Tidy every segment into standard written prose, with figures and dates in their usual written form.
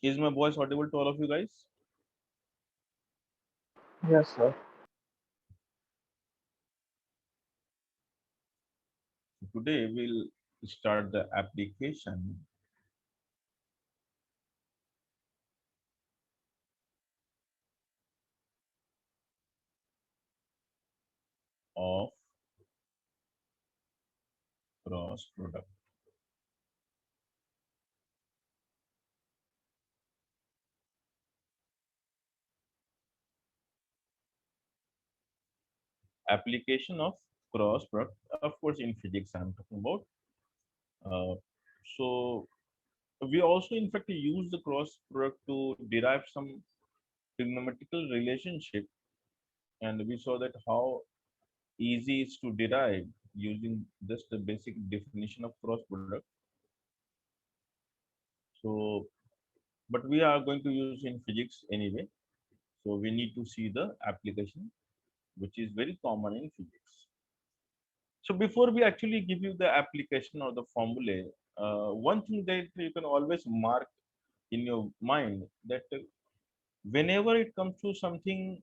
Is my voice audible to all of you guys? Yes, sir. Today we'll start the application of cross product. Application of cross product, of course, in physics I'm talking about. Uh, so we also, in fact, use the cross product to derive some trigonometrical relationship, and we saw that how easy it's to derive using just the basic definition of cross product. So, but we are going to use in physics anyway. So we need to see the application, which is very common in physics. So before we actually give you the application or the formulae, one thing that you can always mark in your mind that whenever it comes to something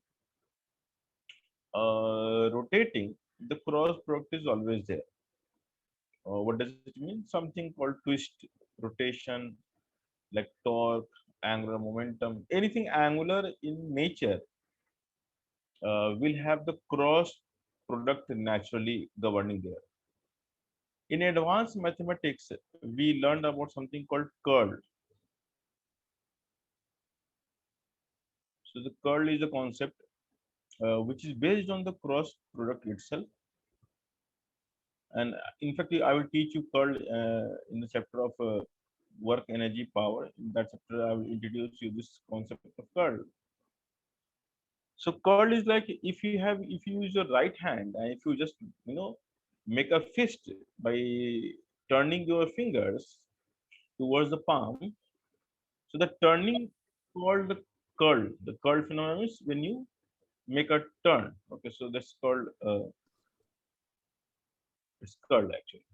rotating, the cross product is always there. What does it mean? Something called twist, rotation, like torque, angular momentum, anything angular in nature will have the cross product naturally governing there. In advanced mathematics, we learned about something called curl. So the curl is a concept which is based on the cross product itself. And in fact, I will teach you curl in the chapter of work, energy, power. In that chapter, I will introduce you this concept of curl. So curl is like if you use your right hand and if you just make a fist by turning your fingers towards the palm. So the turning called the curl. The curl phenomenon is when you make a turn. Okay, so that's called it's curl actually.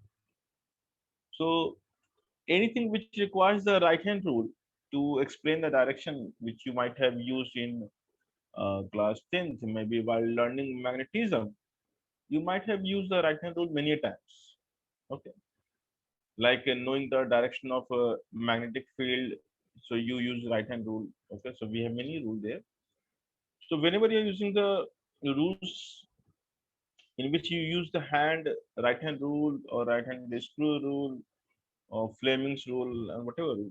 So anything which requires the right hand rule to explain the direction which you might have used in class 10th, maybe while learning magnetism, you might have used the right hand rule many times. Okay, like knowing the direction of a magnetic field, so you use right hand rule. Okay, so we have many rule there. So whenever you're using the rules in which you use the right hand rule or right hand screw rule or Fleming's rule and whatever rule,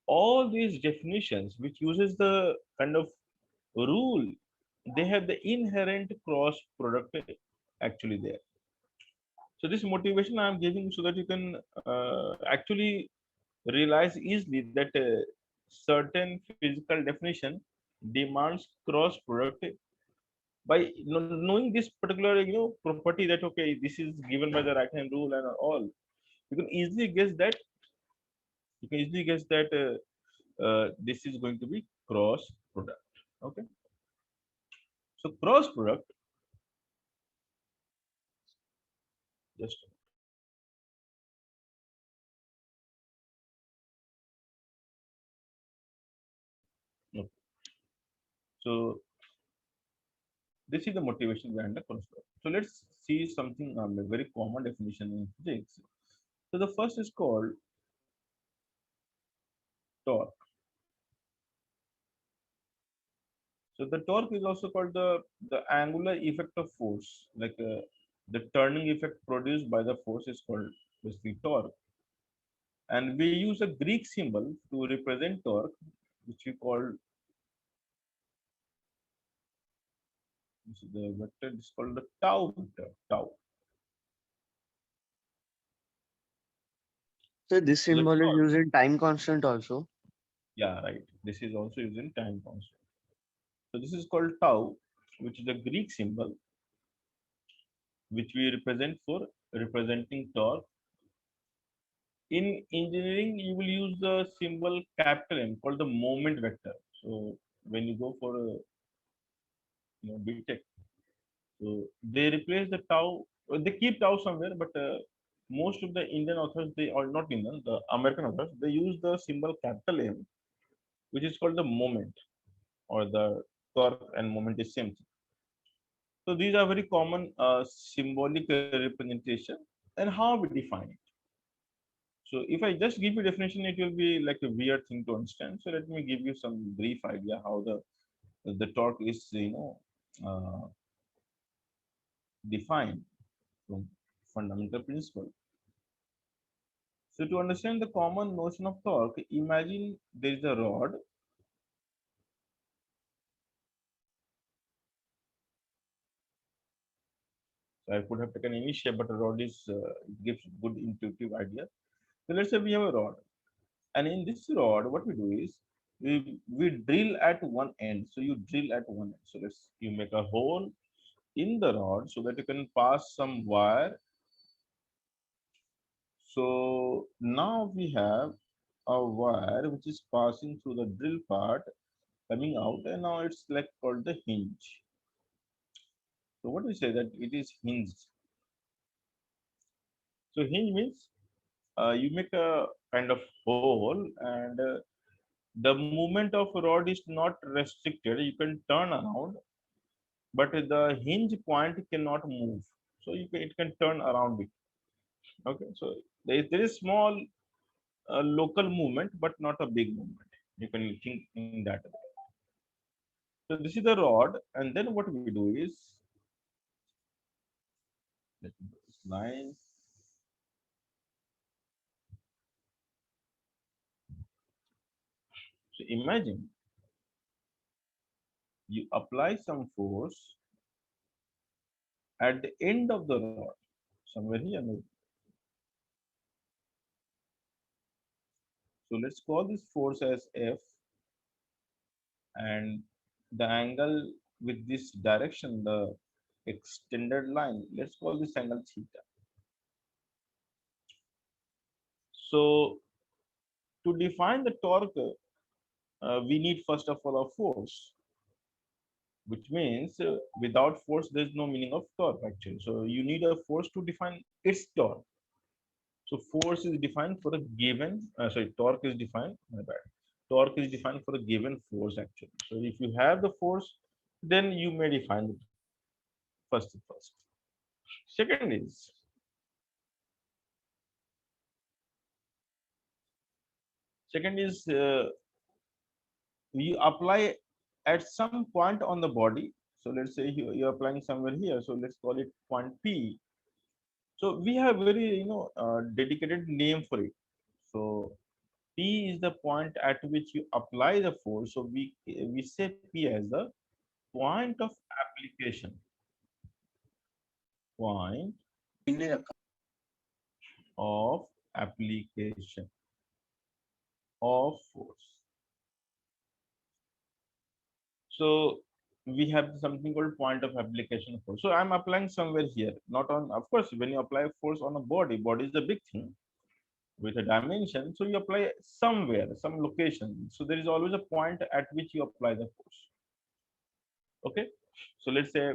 all these definitions which uses the kind of rule, they have the inherent cross product actually there. So this motivation I'm giving so that you can actually realize easily that certain physical definition demands cross product. By knowing this particular property that okay, this is given by the right hand rule and all, you can easily guess that this is going to be cross product. Okay, so cross product, just okay. So this is the motivation behind the cross product. So let's see something a very common definition in physics. So the first is called torque. So the torque is also called the angular effect of force, like the turning effect produced by the force is called basically torque. And we use a Greek symbol to represent torque, which we call the vector is called the tau vector. Tau. So this So the symbol is torque, used in time constant also. yeah, right. This is also using time constant. So this is called tau, which is the Greek symbol which we represent for representing torque. In engineering, you will use the symbol capital M called the moment vector. So when you go for a BTech, so they replace the tau. They keep tau somewhere, but most of the Indian authors, they are not Indian. The American authors, they use the symbol capital M which is called the moment, or the torque and moment is same thing. So these are very common symbolic representation. And how we define it. So if I just give you definition, it will be like a weird thing to understand. So let me give you some brief idea how the torque is, defined from fundamental principle. So to understand the common notion of torque, imagine there is a rod. So I could have taken any shape, but a rod is it gives good intuitive idea. So let's say we have a rod, and in this rod, what we do is we drill at one end. So you drill at one end. So let's you make a hole in the rod so that you can pass some wire. So now we have a wire which is passing through the drill part, coming out, and now it's like called the hinge. So what we say that it is hinged. So hinge means you make a kind of hole, and the movement of rod is not restricted. You can turn around, but the hinge point cannot move. So it can turn around it. Okay, so there is small local movement, but not a big movement. You can think in that way. So this is the rod, and then what we do is, let me put this line. So imagine you apply some force at the end of the rod, somewhere here maybe. So let's call this force as F, and the angle with this direction, the extended line, let's call this angle theta. So to define the torque, we need first of all a force, which means without force there is no meaning of torque actually. So you need a force to define its torque. So force is defined for a given, torque is defined, my bad. Torque is defined for a given force actually. So if you have the force, then you may define it first. Second is, second is you apply at some point on the body. So let's say you're applying somewhere here. So let's call it point P. So we have very dedicated name for it. So P is the point at which you apply the force. So we say P as the point of application. Point of application of force. So we have something called point of application force. So I'm applying somewhere here, not on, of course, when you apply force on a body is the big thing with a dimension. So you apply somewhere, some location. So there is always a point at which you apply the force. Okay. So let's say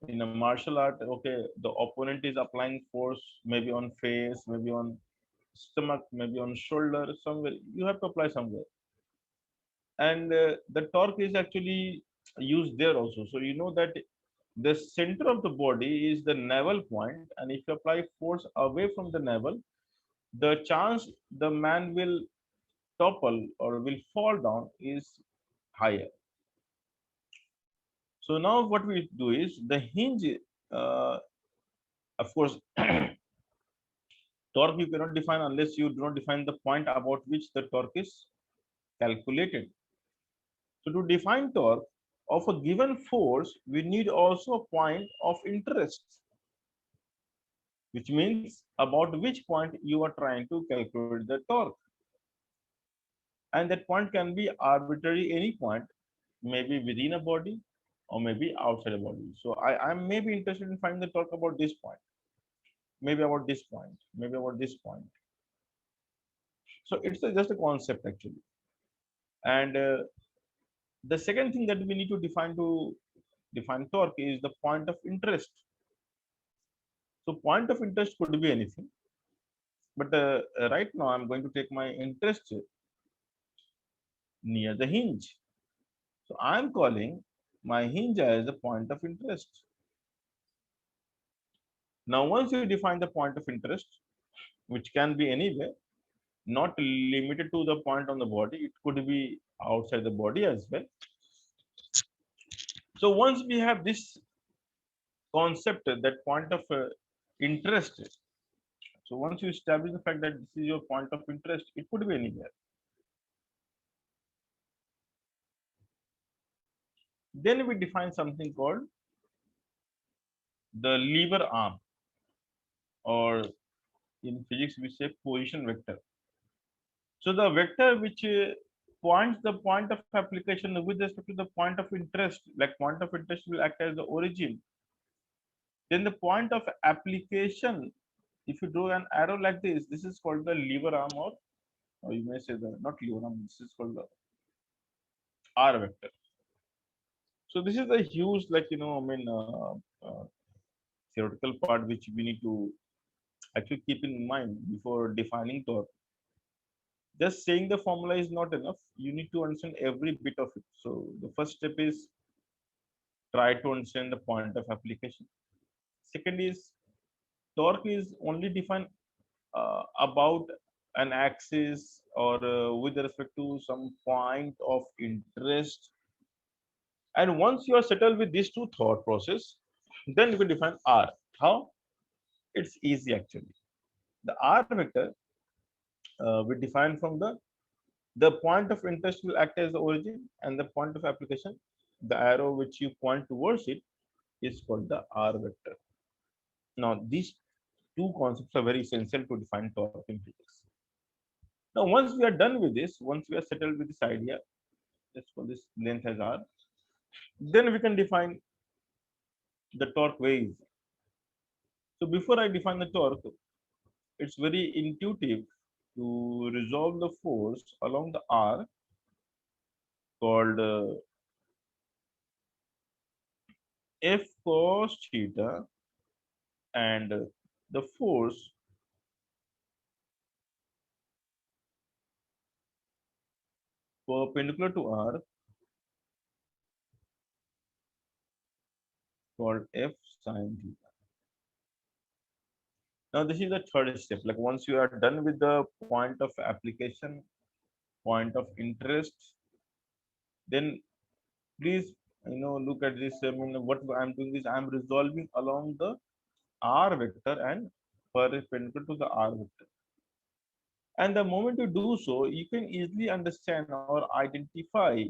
in a martial art, okay, the opponent is applying force maybe on face, maybe on stomach, maybe on shoulder, somewhere. You have to apply somewhere. And the torque is actually used there also. So you know that the center of the body is the navel point, and if you apply force away from the navel, the chance the man will topple or will fall down is higher. So now what we do is the hinge, uh, of course, torque you cannot define unless you do not define the point about which the torque is calculated. So to define torque of a given force, we need also a point of interest, which means about which point you are trying to calculate the torque. And that point can be arbitrary any point, maybe within a body or maybe outside a body. So I'm maybe interested in finding the torque about this point, maybe about this point, maybe about this point. So it's just a concept actually. And the second thing that we need to define torque is the point of interest. So point of interest could be anything, but right now I'm going to take my interest near the hinge. So I'm calling my hinge as the point of interest. Now, once you define the point of interest, which can be anywhere, not limited to the point on the body, it could be outside the body as well. So once we have this concept, that point of interest, so once you establish the fact that this is your point of interest, it could be anywhere. Then we define something called the lever arm, or in physics we say position vector. So the vector which points the point of application with respect to the point of interest, like point of interest will act as the origin. Then the point of application, if you draw an arrow like this is called the lever arm, or you may say the not lever arm, this is called the R vector. So this is a huge, like theoretical part which we need to actually keep in mind before defining torque. Just saying the formula is not enough. You need to understand every bit of it. So the first step is try to understand the point of application. Second is torque is only defined about an axis or with respect to some point of interest. And once you are settled with these two thought process, then you can define R. How? It's easy actually. The R vector we define from the point of interest will act as the origin, and the point of application, the arrow which you point towards it, is called the R vector. Now these two concepts are very essential to define torque in physics. Now once we are done with this, once we are settled with this idea, let's call this length as R, then we can define the torque very easy. So before I define the torque, it's very intuitive to resolve the force along the R called F cos theta, and the force perpendicular to R called F sin theta. Now this is the third step. Like once you are done with the point of application, point of interest, then please look at this. I mean, what I'm doing is I'm resolving along the R vector and perpendicular to the R vector. And the moment you do so, you can easily understand or identify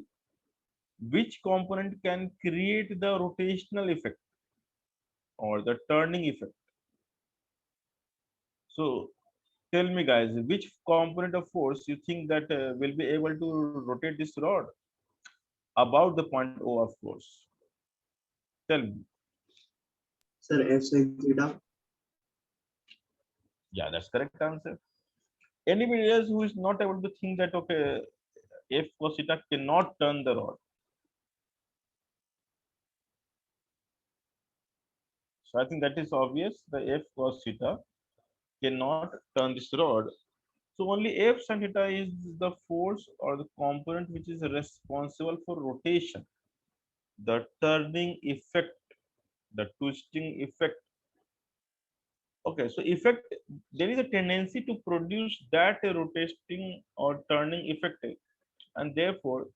which component can create the rotational effect or the turning effect. So tell me guys, which component of force you think that will be able to rotate this rod about the point O of force? Tell me. Sir, F sin theta. Yeah, that's correct answer. Anybody else who is not able to think that okay, F cos theta cannot turn the rod? So I think that is obvious. The F cos theta cannot turn this rod. So only F sin theta is the force or the component which is responsible for rotation, the turning effect, the twisting effect. Okay, so effect, there is a tendency to produce that rotating or turning effect, and therefore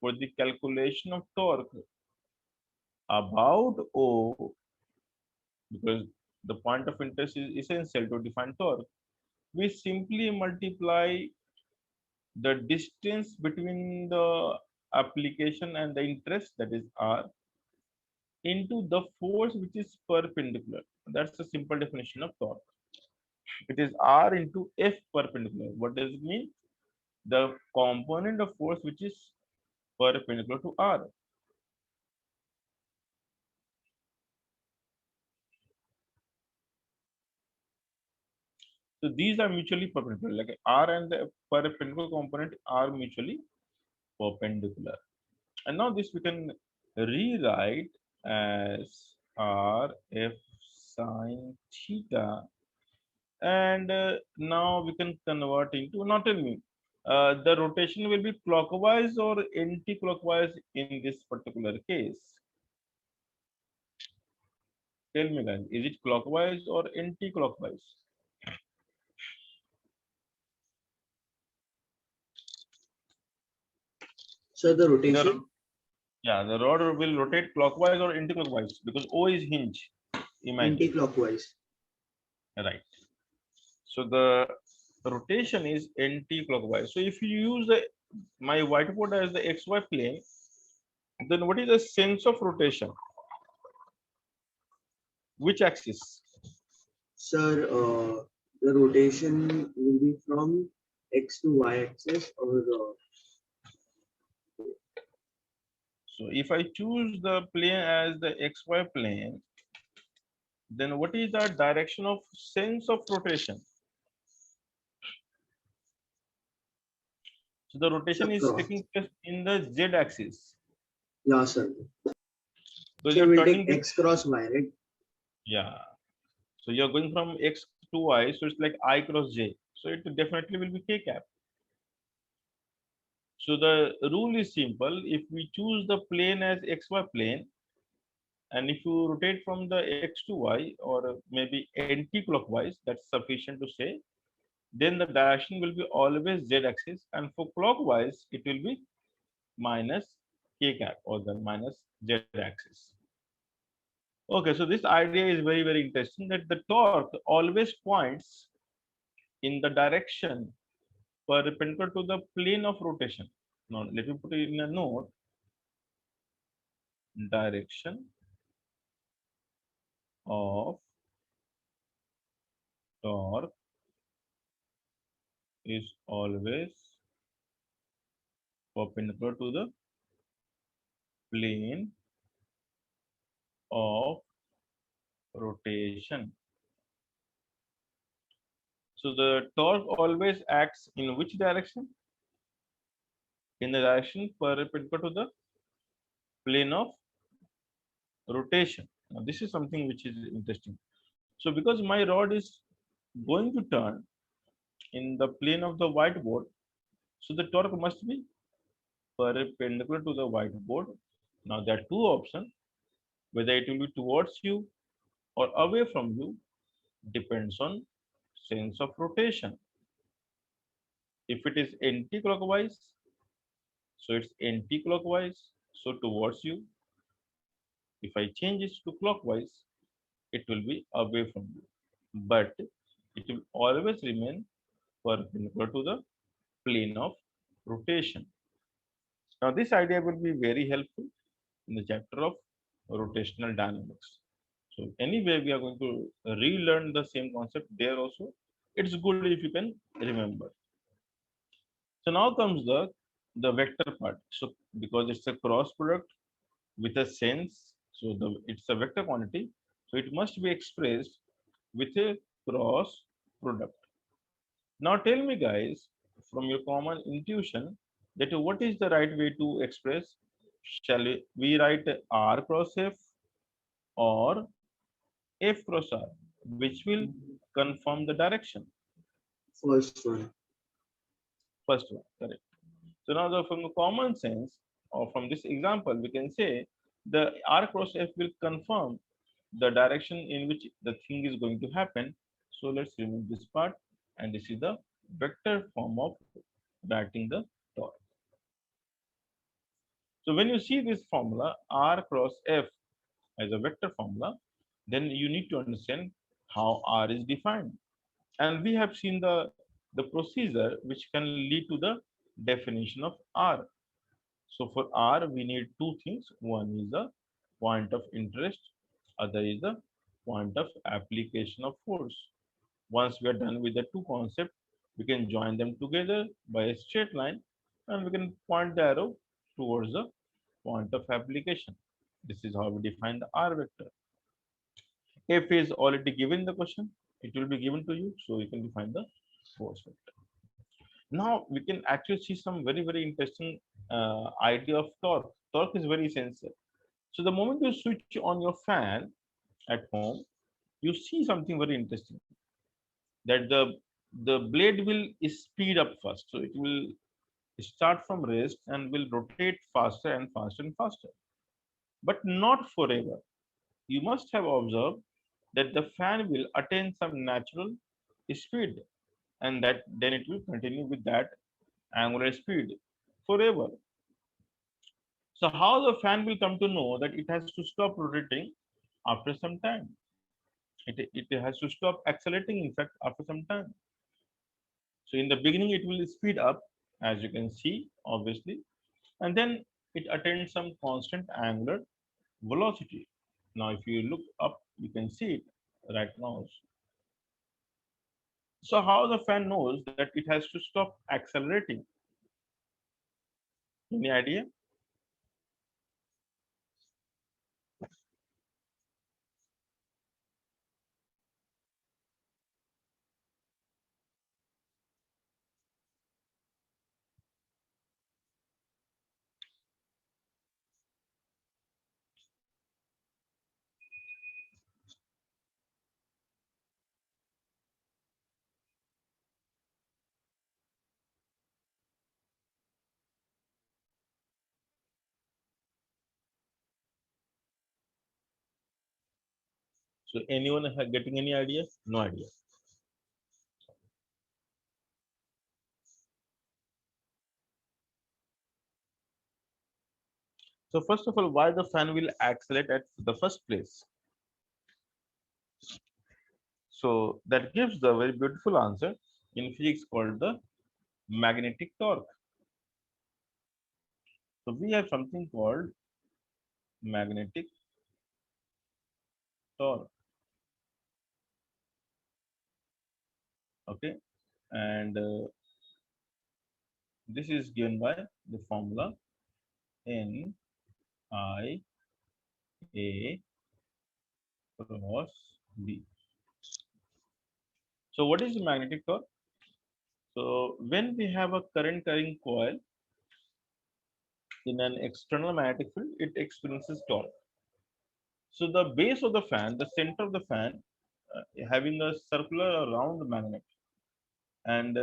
for the calculation of torque about O, because the point of interest is essential to define torque, we simply multiply the distance between the application and the interest, that is R, into the force which is perpendicular. That's the simple definition of torque. It is R into F perpendicular. What does it mean? The component of force which is perpendicular to R. So these are mutually perpendicular. Like R and the perpendicular component are mutually perpendicular. And now this we can rewrite as R F sine theta. And now we can convert into, now tell me, the rotation will be clockwise or anti-clockwise in this particular case? Tell me guys, is it clockwise or anti-clockwise? Sir, the The rotation. yeah, the rod will rotate clockwise or anti-clockwise because O is hinge. Imagine, Anti-clockwise. right? So the rotation is anti-clockwise. So if you use my whiteboard as the XY plane, then what is the sense of rotation? Which axis? Sir, the rotation will be from X to Y axis or So if I choose the plane as the XY plane, then what is the direction of sense of rotation? So the rotation sir, is cross. taking place in the Z axis Yeah, sir. because Sir, you're we'll turning take this. X cross Y, right? Yeah. So you're going from X to Y, so it's like I cross J. So it definitely will be K cap. So the rule is simple. If we choose the plane as XY plane, and if you rotate from the X to Y or maybe anti-clockwise, that's sufficient to say, then the direction will be always Z axis, and for clockwise, it will be minus K cap or the minus Z axis. Okay, so this idea is very, very interesting that the torque always points in the direction perpendicular to the plane of rotation. Now, let me put it in a note. Direction of torque is always perpendicular to the plane of rotation. So the torque always acts in which direction? In the direction perpendicular to the plane of rotation. Now, this is something which is interesting. So because my rod is going to turn in the plane of the whiteboard, so the torque must be perpendicular to the whiteboard. Now there are two options, whether it will be towards you or away from you depends on sense of rotation. If it is anti-clockwise, so it's anti-clockwise, so towards you. If I change it to clockwise, it will be away from you. But it will always remain perpendicular to the plane of rotation. Now this idea will be very helpful in the chapter of rotational dynamics. So anyway, we are going to relearn the same concept there also. It's good if you can remember. So now comes the vector part. So because it's a cross product with a sense, so it's a vector quantity, so it must be expressed with a cross product. Now tell me guys, from your common intuition, that what is the right way to express? Shall we write R cross F or F cross R, which will confirm the direction? First one. First one, correct. So now from the common sense or from this example, we can say the R cross F will confirm the direction in which the thing is going to happen. So let's remove this part, and this is the vector form of writing the torque. So when you see this formula R cross F as a vector formula, then you need to understand how R is defined. And we have seen the procedure which can lead to the definition of R. So for R, we need two things. One is the point of interest, other is the point of application of force. Once we are done with the two concepts, we can join them together by a straight line and we can point the arrow towards the point of application. This is how we define the R vector. If is already given the question, it will be given to you, so you can define the force vector. Now we can actually see some very, very interesting idea of torque. Torque is very essential. So the moment you switch on your fan at home, you see something very interesting, that the the blade will speed up first. So it will start from rest and will rotate faster and faster and faster, but not forever. You must have observed that the fan will attain some natural speed, and that then it will continue with that angular speed forever. So how the fan will come to know that it has to stop rotating after some time? It has to stop accelerating, in fact, after some time. So in the beginning, it will speed up, as you can see, obviously, and then it attains some constant angular velocity. Now, if you look up, you can see it right now. So how the fan knows that it has to stop accelerating? Any idea? So anyone getting any idea? No idea. So first of all, why the fan will accelerate at the first place? So that gives the very beautiful answer in physics called the magnetic torque. So we have something called magnetic torque. Okay, and this is given by the formula N I A cross B. So what is the magnetic torque? So when we have a current carrying coil in an external magnetic field, it experiences torque. So the base of the fan, the center of the fan, having a circular or round magnet, and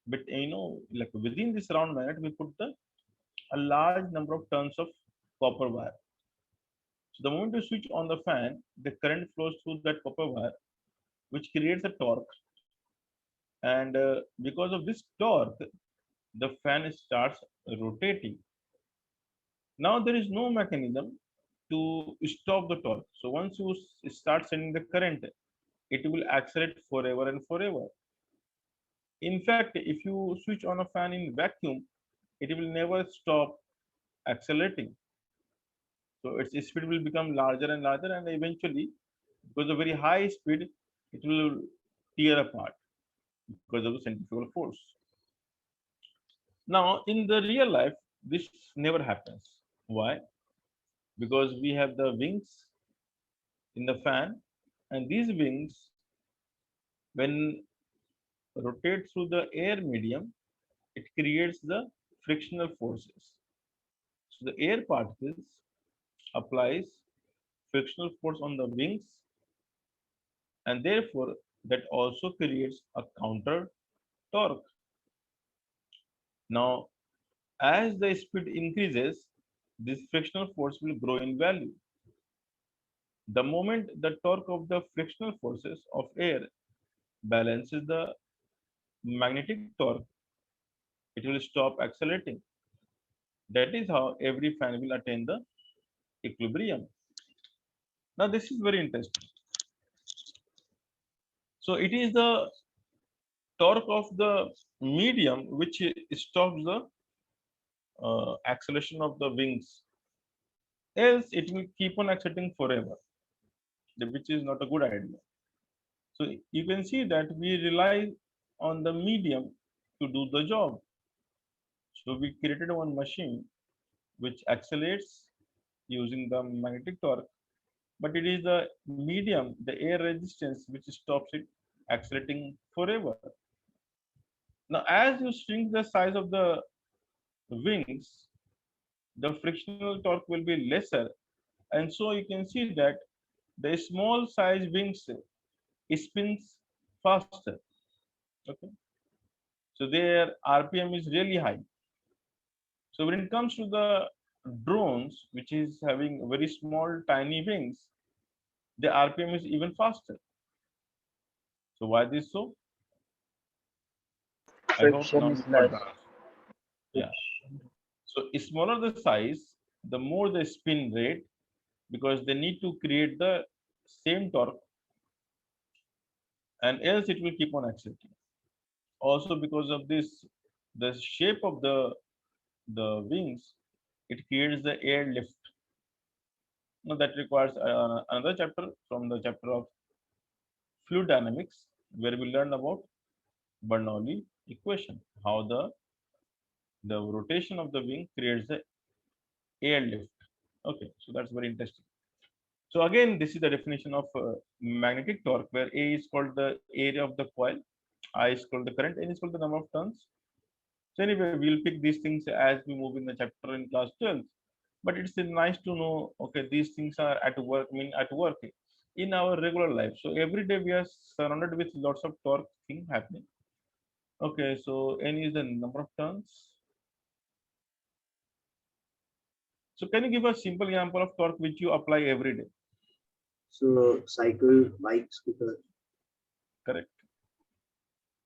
but like within this round magnet, we put a large number of turns of copper wire. So the moment you switch on the fan, the current flows through that copper wire, which creates a torque. And because of this torque, the fan starts rotating. Now there is no mechanism to stop the torque. So once you start sending the current, it will accelerate forever and forever. In fact, if you switch on a fan in vacuum, it will never stop accelerating. So its speed will become larger and larger, and eventually, because of very high speed, it will tear apart because of the centrifugal force. Now, in the real life, this never happens. Why? Because we have the wings in the fan, and these wings, when rotate through the air medium, it creates the frictional forces. So the air particles applies frictional force on the wings, and therefore that also creates a counter torque. Now, as the speed increases, this frictional force will grow in value. The moment the torque of the frictional forces of air balances the magnetic torque, it will stop accelerating. That is how every fan will attain the equilibrium. Now, this is very interesting. So, it is the torque of the medium which stops the acceleration of the wings. Else, it will keep on accelerating forever, which is not a good idea. So, you can see that we rely on the medium to do the job. So, we created one machine which accelerates using the magnetic torque, but it is the medium, the air resistance, which stops it accelerating forever. Now, as you shrink the size of the wings, the frictional torque will be lesser, and so you can see that the small size wings spins faster. Okay, so their RPM is really high. So when it comes to the drones, which is having very small, tiny wings, the RPM is even faster. So why this so? I hope Friction now is you got the less. answer. Yeah. Friction. So smaller the size, the more the spin rate, because they need to create the same torque, and else it will keep on accelerating. Also, because of this, the shape of the wings, it creates the air lift. Now that requires another chapter from the chapter of fluid dynamics, where we learn about Bernoulli equation, how the rotation of the wing creates the air lift. Okay, so that's very interesting. So again, this is the definition of magnetic torque, where A is called the area of the coil, I is called the current, N is called the number of turns. So anyway, we'll pick these things as we move in the chapter in class 12. But it's nice to know, okay, these things are at work, mean at work in our regular life. So every day we are surrounded with lots of torque thing happening. Okay, so N is the number of turns. So can you give a simple example of torque which you apply every day? So cycle, bike, scooter. Correct.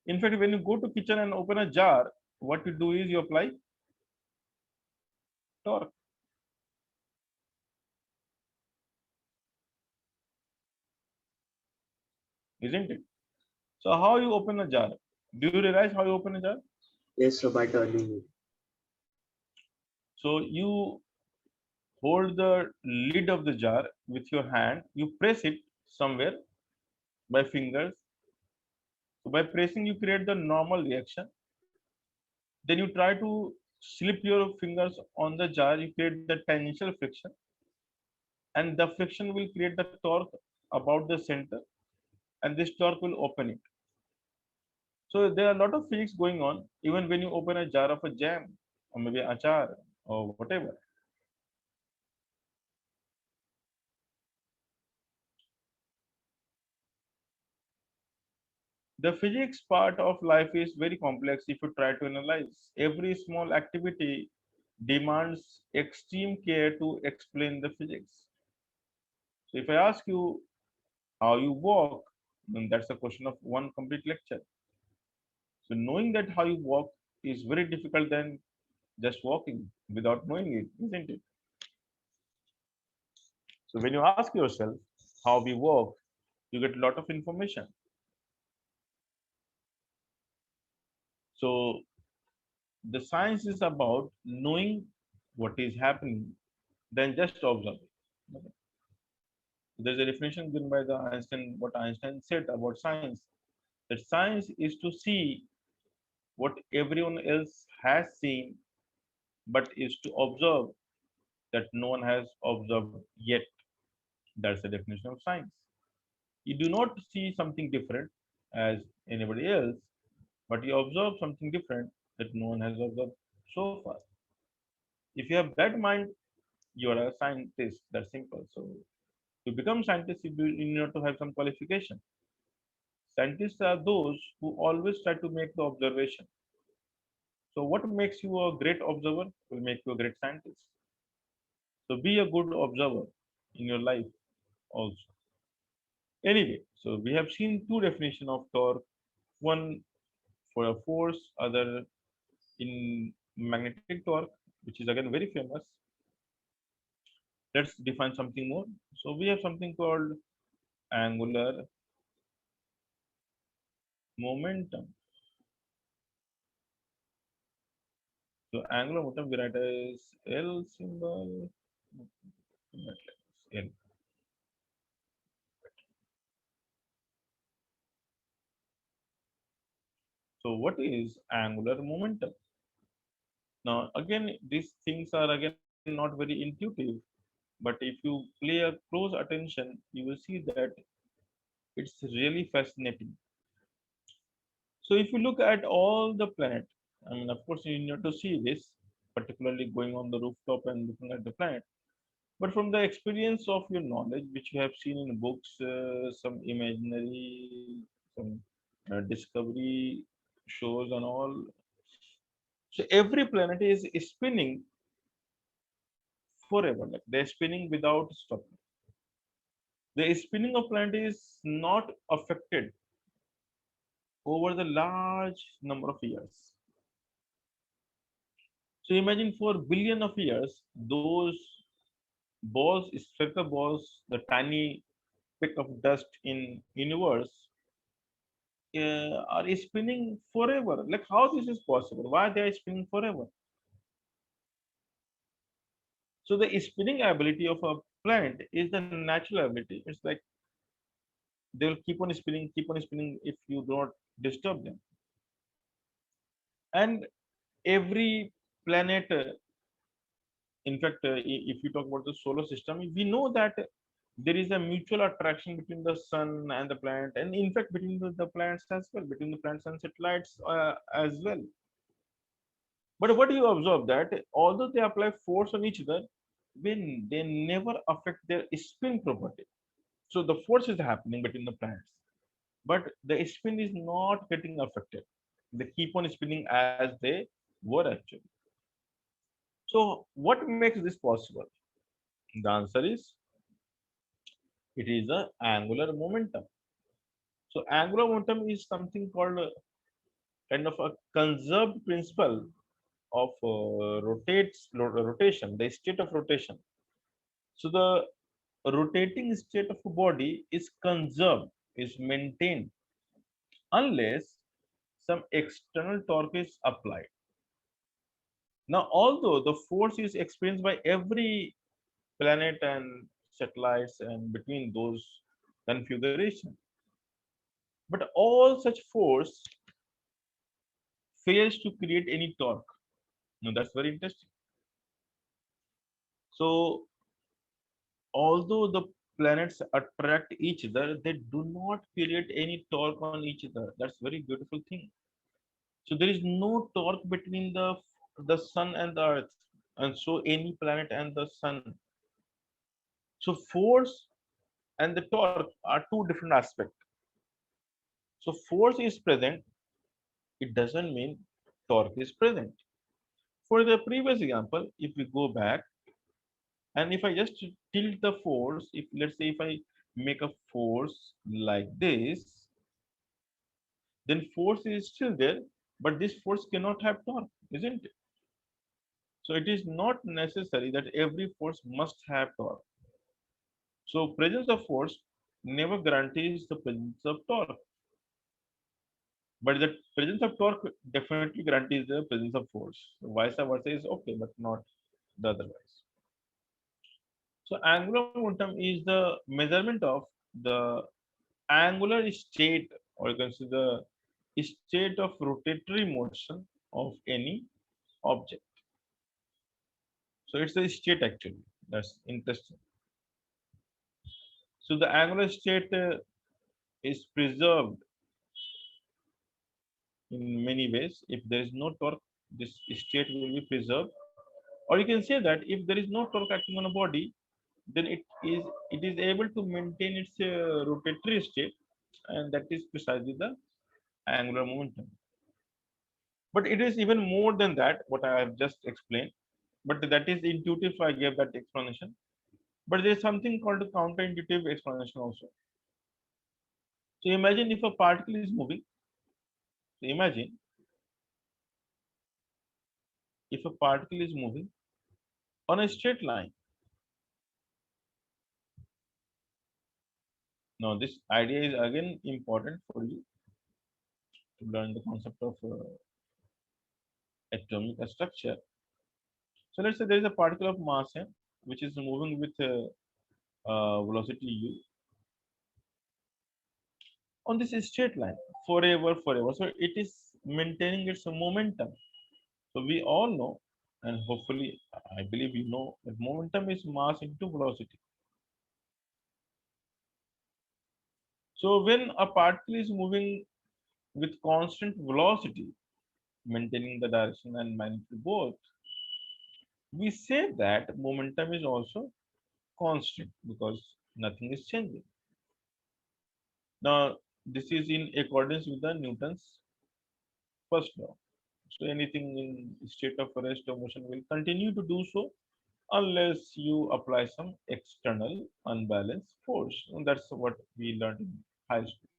In fact, when you go to kitchen and open a jar, what you do is you apply torque, isn't it? So how you open a jar? Do you realize how you open a jar? Yes, so by turning it. So you hold the lid of the jar with your hand. You press it somewhere by fingers. So by pressing, you create the normal reaction. Then you try to slip your fingers on the jar. You create the tangential friction, and the friction will create the torque about the center, and this torque will open it. So there are a lot of physics going on even when you open a jar of a jam or maybe achar or whatever. The physics part of life is very complex if you try to analyze. Every small activity demands extreme care to explain the physics. So if I ask you how you walk, then that's a question of one complete lecture. So knowing that how you walk is very difficult than just walking without knowing it, isn't it? So when you ask yourself how we walk, you get a lot of information. So the science is about knowing what is happening, then just observe it. Okay. There's a definition given by the Einstein, what Einstein said about science, that science is to see what everyone else has seen, but is to observe that no one has observed yet. That's the definition of science. You do not see something different as anybody else, but you observe something different that no one has observed so far. If you have that mind, you are a scientist. That's simple. So to become scientist, you need to have some qualification. Scientists are those who always try to make the observation. So what makes you a great observer will make you a great scientist. So be a good observer in your life also. Anyway, so we have seen two definitions of torque. One for a force, other in magnetic torque, which is again very famous. Let's define something more. So we have something called angular momentum. So angular momentum we write as L symbol. L. So what is angular momentum? Now again, these things are again not very intuitive, but if you play a close attention, you will see that it's really fascinating. So if you look at all the planet, I mean, of course, you need to see this, particularly going on the rooftop and looking at the planet. But from the experience of your knowledge, which you have seen in books, some imaginary, some discovery shows and all. So every planet is spinning forever, like they're spinning without stopping. The spinning of planet is not affected over the large number of years. So imagine for billion of years, those balls, spherical balls, the tiny speck of dust in universe are spinning forever. Like how this is possible? Why they are spinning forever? So the spinning ability of a planet is the natural ability. It's like they will keep on spinning if you don't disturb them. And every planet, in fact, if you talk about the solar system, we know that there is a mutual attraction between the sun and the planet, and in fact between the planets as well, between the planets and satellites as well. But what you observe that although they apply force on each other, when they never affect their spin property. So the force is happening between the planets, but the spin is not getting affected. They keep on spinning as they were actually. So what makes this possible? The answer is it is a angular momentum. So angular momentum is something called kind of a conserved principle of rotation, the state of rotation. So the rotating state of a body is conserved, is maintained unless some external torque is applied. Now, although the force is experienced by every planet and satellites and between those configuration, but all such force fails to create any torque. Now, that's very interesting. So, although the planets attract each other, they do not create any torque on each other. That's very beautiful thing. So there is no torque between the sun and the earth, and so any planet and the sun. So force and the torque are two different aspects. So force is present, it doesn't mean torque is present. For the previous example, if we go back and if I just tilt the force, if let's say if I make a force like this, then force is still there, but this force cannot have torque, isn't it? So it is not necessary that every force must have torque. So presence of force never guarantees the presence of torque, but the presence of torque definitely guarantees the presence of force. So vice versa is okay, but not the otherwise. So angular momentum is the measurement of the angular state, or you can say the state of rotatory motion of any object. So it's a state actually. That's interesting. So the angular state is preserved in many ways. If there is no torque, this state will be preserved. Or you can say that if there is no torque acting on a body, then it is able to maintain its rotatory state, and that is precisely the angular momentum. But it is even more than that, what I have just explained. But that is intuitive, so I gave that explanation. But there is something called a counterintuitive explanation also. So imagine if a particle is moving. So imagine if a particle is moving on a straight line. Now, this idea is again important for you to learn the concept of atomic structure. So let's say there is a particle of mass which is moving with velocity u on this straight line forever. So it is maintaining its momentum. So we all know, and hopefully I believe you know, that momentum is mass into velocity. So when a particle is moving with constant velocity, maintaining the direction and magnitude both, we say that momentum is also constant because nothing is changing. Now, this is in accordance with the Newton's first law. So anything in state of rest or motion will continue to do so unless you apply some external unbalanced force. And that's what we learned in high school.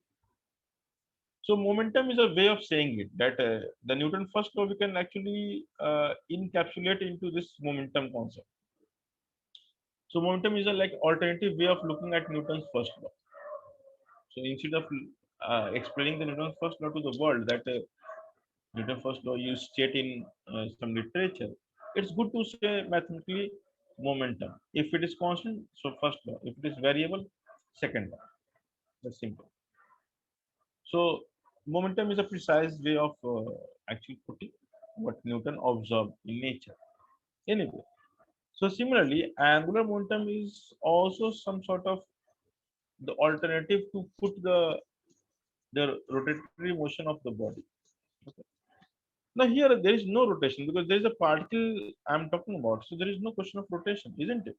So momentum is a way of saying it that the Newton first law we can actually encapsulate into this momentum concept. So momentum is a like alternative way of looking at Newton's first law. So instead of explaining the Newton's first law to the world that Newton's first law you state in some literature, it's good to say mathematically momentum. If it is constant, so first law. If it is variable, second law. That's simple. So momentum is a precise way of actually putting what Newton observed in nature. Anyway, so similarly, angular momentum is also some sort of the alternative to put the rotatory motion of the body. Okay. Now here there is no rotation because there is a particle I'm talking about. So there is no question of rotation, isn't it?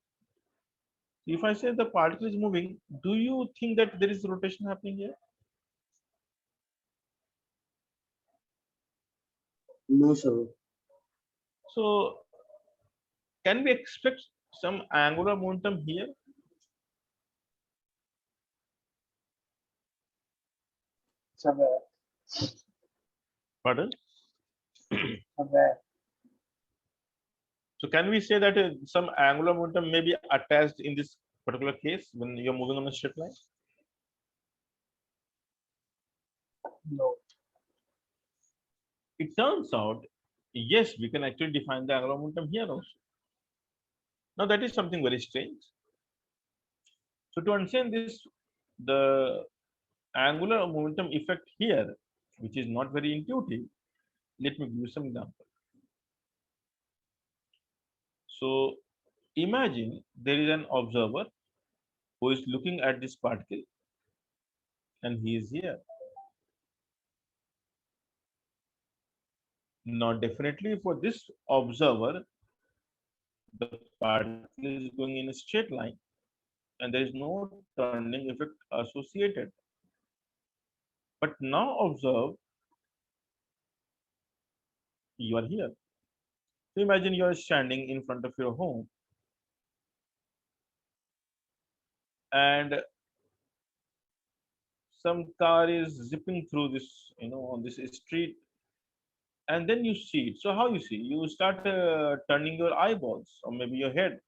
If I say the particle is moving, do you think that there is rotation happening here? No, sir. So can we expect some angular momentum here? somewhere, Pardon? somewhere. So can we say that some angular momentum may be attached in this particular case when you're moving on a straight line? No, It turns out, yes, we can actually define the angular momentum here also. Now that is something very strange. So to understand this, the angular momentum effect here, which is not very intuitive, let me give you some example. So imagine there is an observer who is looking at this particle and he is here. Now definitely for this observer, the particle is going in a straight line and there is no turning effect associated. But now observe you are here. So imagine you are standing in front of your home and some car is zipping through this, on this street, and then you see it. So how you see? You start turning your eyeballs or maybe your head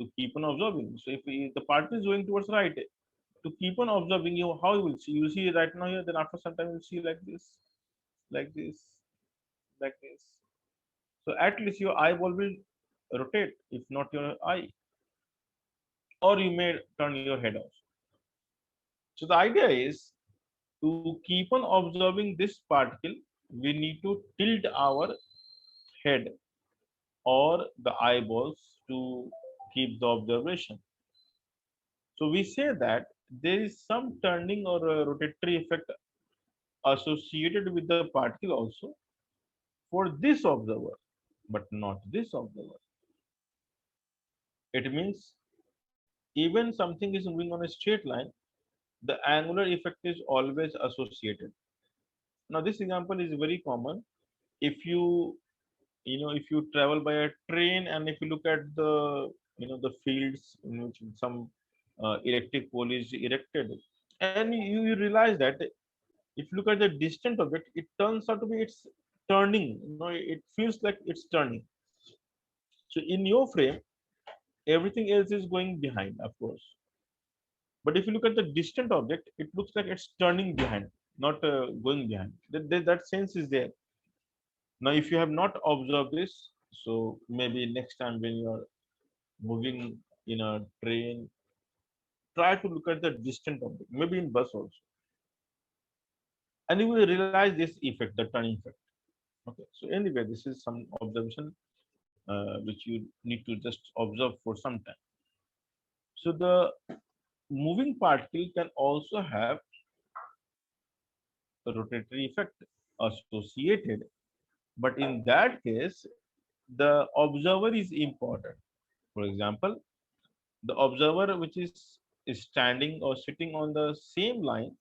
to keep on observing. So if the particle is going towards right, to keep on observing you, how you will see? You see right now here, then after some time you see like this, like this, like this. So at least your eyeball will rotate, if not your eye, or you may turn your head off. So the idea is to keep on observing this particle, we need to tilt our head or the eyeballs to keep the observation. So we say that there is some turning or a rotatory effect associated with the particle also for this observer, but not this observer. It means even something is moving on a straight line, the angular effect is always associated. Now this example is very common. If if you travel by a train and if you look at the fields in which some electric pole is erected, and you realize that if you look at the distant object, it turns out to be it's turning. It feels like it's turning. So in your frame, everything else is going behind, of course. But if you look at the distant object, it looks like it's turning behind, not going behind. That sense is there. Now, if you have not observed this, so maybe next time when you are moving in a train, try to look at the distant object, maybe in bus also, and you will realize this effect, the turning effect. Okay. So anyway, this is some observation which you need to just observe for some time. So the moving particle can also have a rotatory effect associated, but in that case, the observer is important. For example, the observer which is standing or sitting on the same line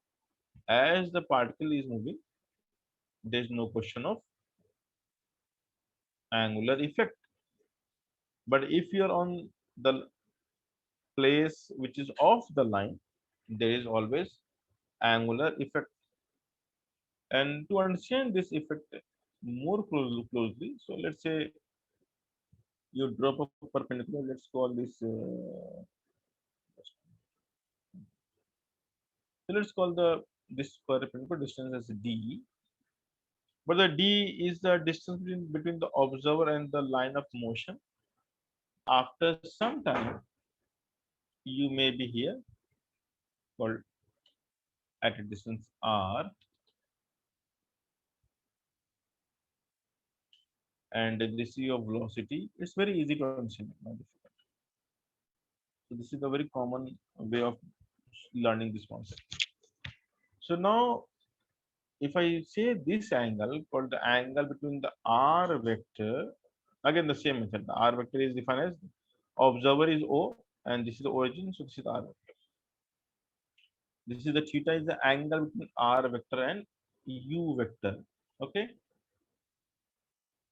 as the particle is moving, there is no question of angular effect. But if you are on the place which is off the line, there is always angular effect. And to understand this effect more closely, so let's say you drop a perpendicular. Let's call this. So let's call the this perpendicular distance as d. But the d is the distance between the observer and the line of motion. After some time, you may be here, called at a distance r, and this is your velocity. It's very easy to understand, not difficult. So this is a very common way of learning this concept. So now, if I say this angle called the angle between the r vector, again the same method. The r vector is defined as observer is O, and this is the origin. So this is r vector. This is the theta is the angle between r vector and u vector. Okay.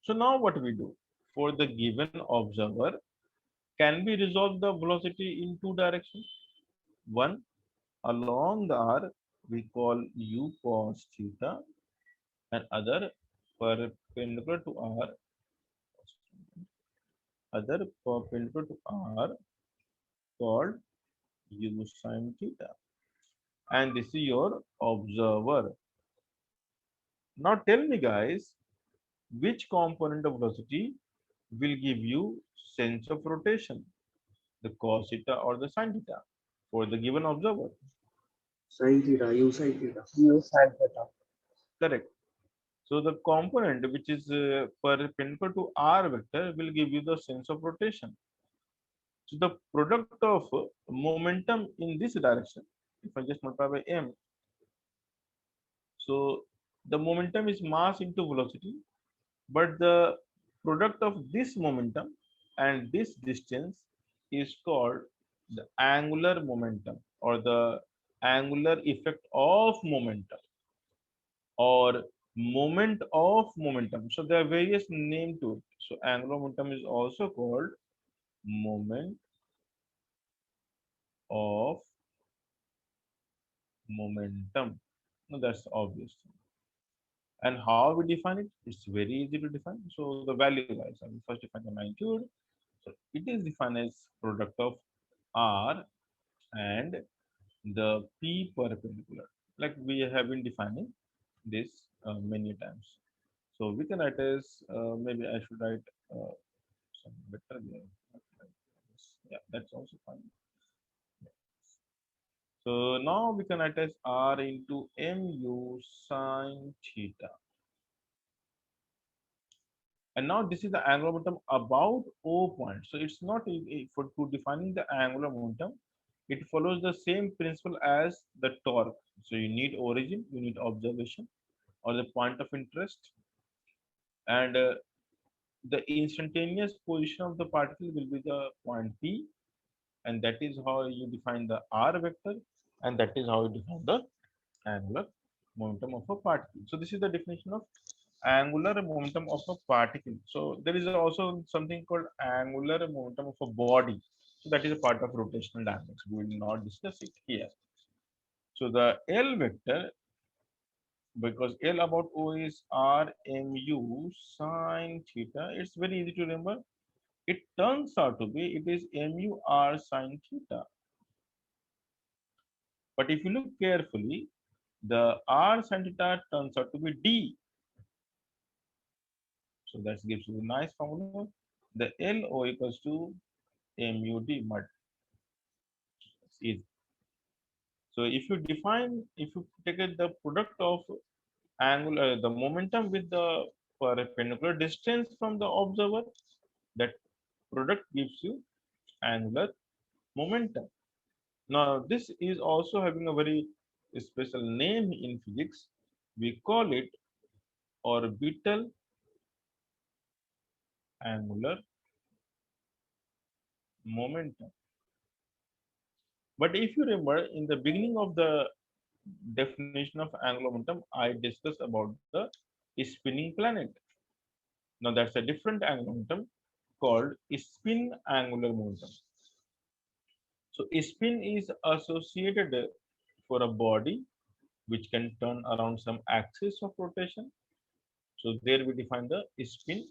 So now what we do for the given observer, can we resolve the velocity in two directions? One, along the r we call u cos theta, and other perpendicular to r, called u sin theta, and this is your observer. Now tell me guys, which component of velocity will give you sense of rotation, the cos theta or the sin theta for the given observer? Sin theta, u sin theta. U sin theta. Correct. So the component which is perpendicular to r vector will give you the sense of rotation. So the product of momentum in this direction, if I just multiply by m, so the momentum is mass into velocity, but the product of this momentum and this distance is called the angular momentum, or the angular effect of momentum, or moment of momentum. So there are various names to it. So angular momentum is also called moment of momentum. No, that's obvious. And how we define it? It's very easy to define. So the value wise, I will first define the magnitude. So it is defined as product of R and the P perpendicular. Like we have been defining this many times. So we can write as maybe I should write some better way. Yeah, that's also fine. So now we can write as R into mu sine theta. And now this is the angular momentum about O point. So it's not for to defining the angular momentum. It follows the same principle as the torque. So you need origin, you need observation, or the point of interest, and the instantaneous position of the particle will be the point P, and that is how you define the r vector, and that is how you define the angular momentum of a particle. So this is the definition of angular momentum of a particle. So there is also something called angular momentum of a body. So that is a part of rotational dynamics. We will not discuss it here. So the L vector, because L about O is R mu sine theta, it's very easy to remember. It turns out to be it is mu r sine theta. But if you look carefully, the r sine theta turns out to be d. So that gives you a nice formula. The LO equals to MUD mud. It's easy. So if you take the product of angular, the momentum with the perpendicular distance from the observer, that product gives you angular momentum. Now, this is also having a very special name in physics. We call it orbital angular momentum. But if you remember, in the beginning of the definition of angular momentum, I discussed about the spinning planet. Now that's a different angular momentum called spin angular momentum. So spin is associated for a body which can turn around some axis of rotation. So there we define the spin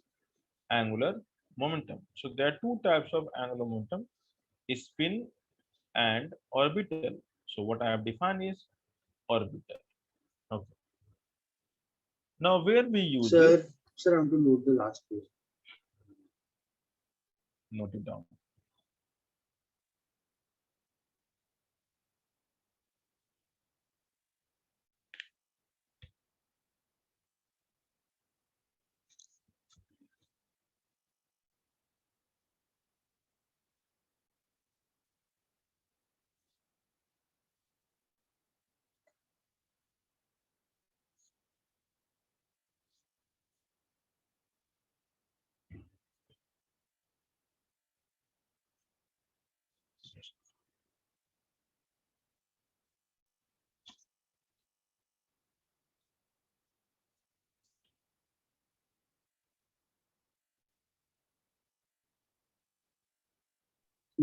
angular momentum. So there are two types of angular momentum, spin and orbital. So what I have defined is orbital. Okay. Now where we use it, Sir, I want to note the last page. note it down.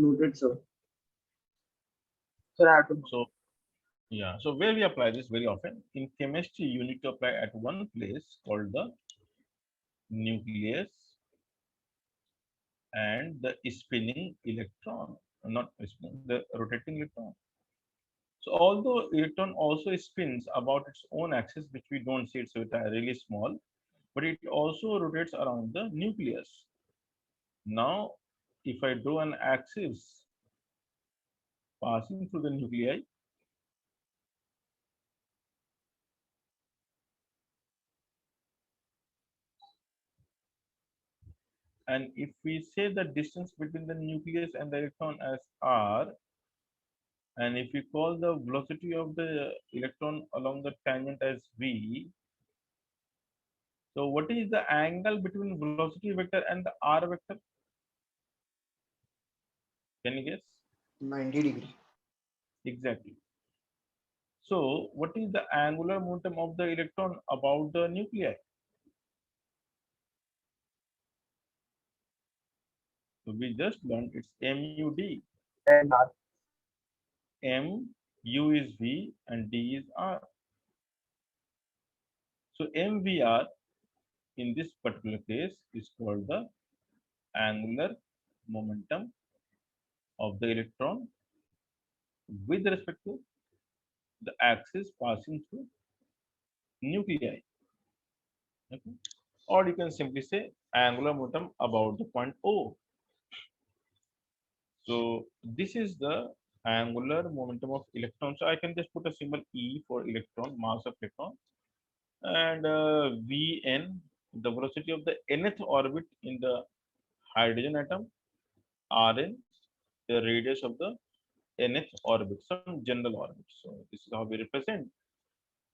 Noted, sir. So I have to know. So yeah, so where we apply this very often in chemistry, you need to apply at one place called the nucleus and the spinning electron, not spinning, the rotating electron. So although electron also spins about its own axis, which we don't see, it's really small, but it also rotates around the nucleus. Now, if I draw an axis passing through the nuclei, and if we say the distance between the nucleus and the electron as r, and if we call the velocity of the electron along the tangent as v, so what is the angle between velocity vector and the r vector? Can you guess? 90 degree. Exactly. So what is the angular momentum of the electron about the nuclei? So we just learned it's MUD. And not M, U is V and D is R. So MVR in this particular case is called the angular momentum of the electron with respect to the axis passing through nuclei. Okay? Or you can simply say angular momentum about the point O. So this is the angular momentum of electron. So I can just put a symbol E for electron, mass of electron, and Vn, the velocity of the nth orbit in the hydrogen atom, Rn, the radius of the nth orbit, some general orbit. So this is how we represent.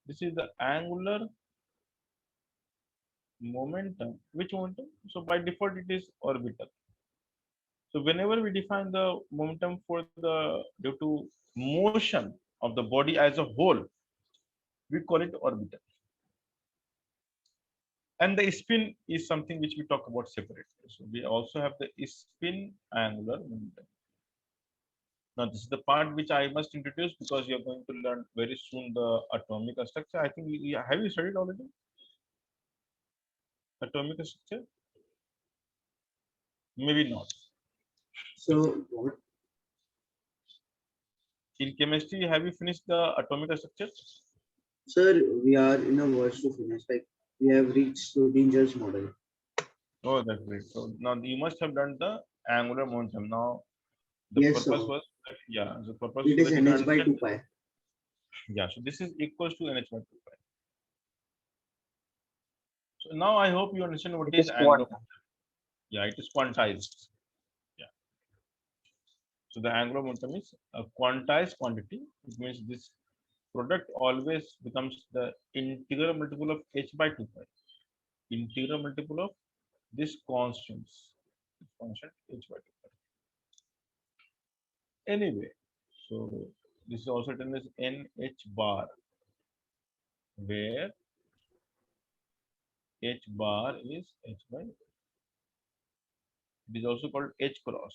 This is the angular momentum. Which momentum? So by default it is orbital. So whenever we define the momentum for the due to motion of the body as a whole, we call it orbital. And the spin is something which we talk about separately. So we also have the spin angular momentum. Now this is the part which I must introduce because you're going to learn very soon the atomic structure. I think have you studied already atomic structure? Maybe not. So what? In chemistry, have you finished the atomic structure? Sir, we are in a verse to finish. Like we have reached Schrödinger's model. Oh, that's great. So now you must have done the angular momentum. Now the Yes, purpose sir. was that, yeah, the purpose It so is that you can NH by understand. 2 pi. Yeah, so this is equals to NH by 2 pi. So now I hope you understand what it is is angular. quantum. Yeah, it is quantized. Yeah. So the angular momentum is a quantized quantity. It means this product always becomes the integral multiple of h by 2 pi. Integral multiple of this constants. Constant h by 2 pi. Anyway, so this is also written as NH bar. where h bar is h by, it is also called h cross,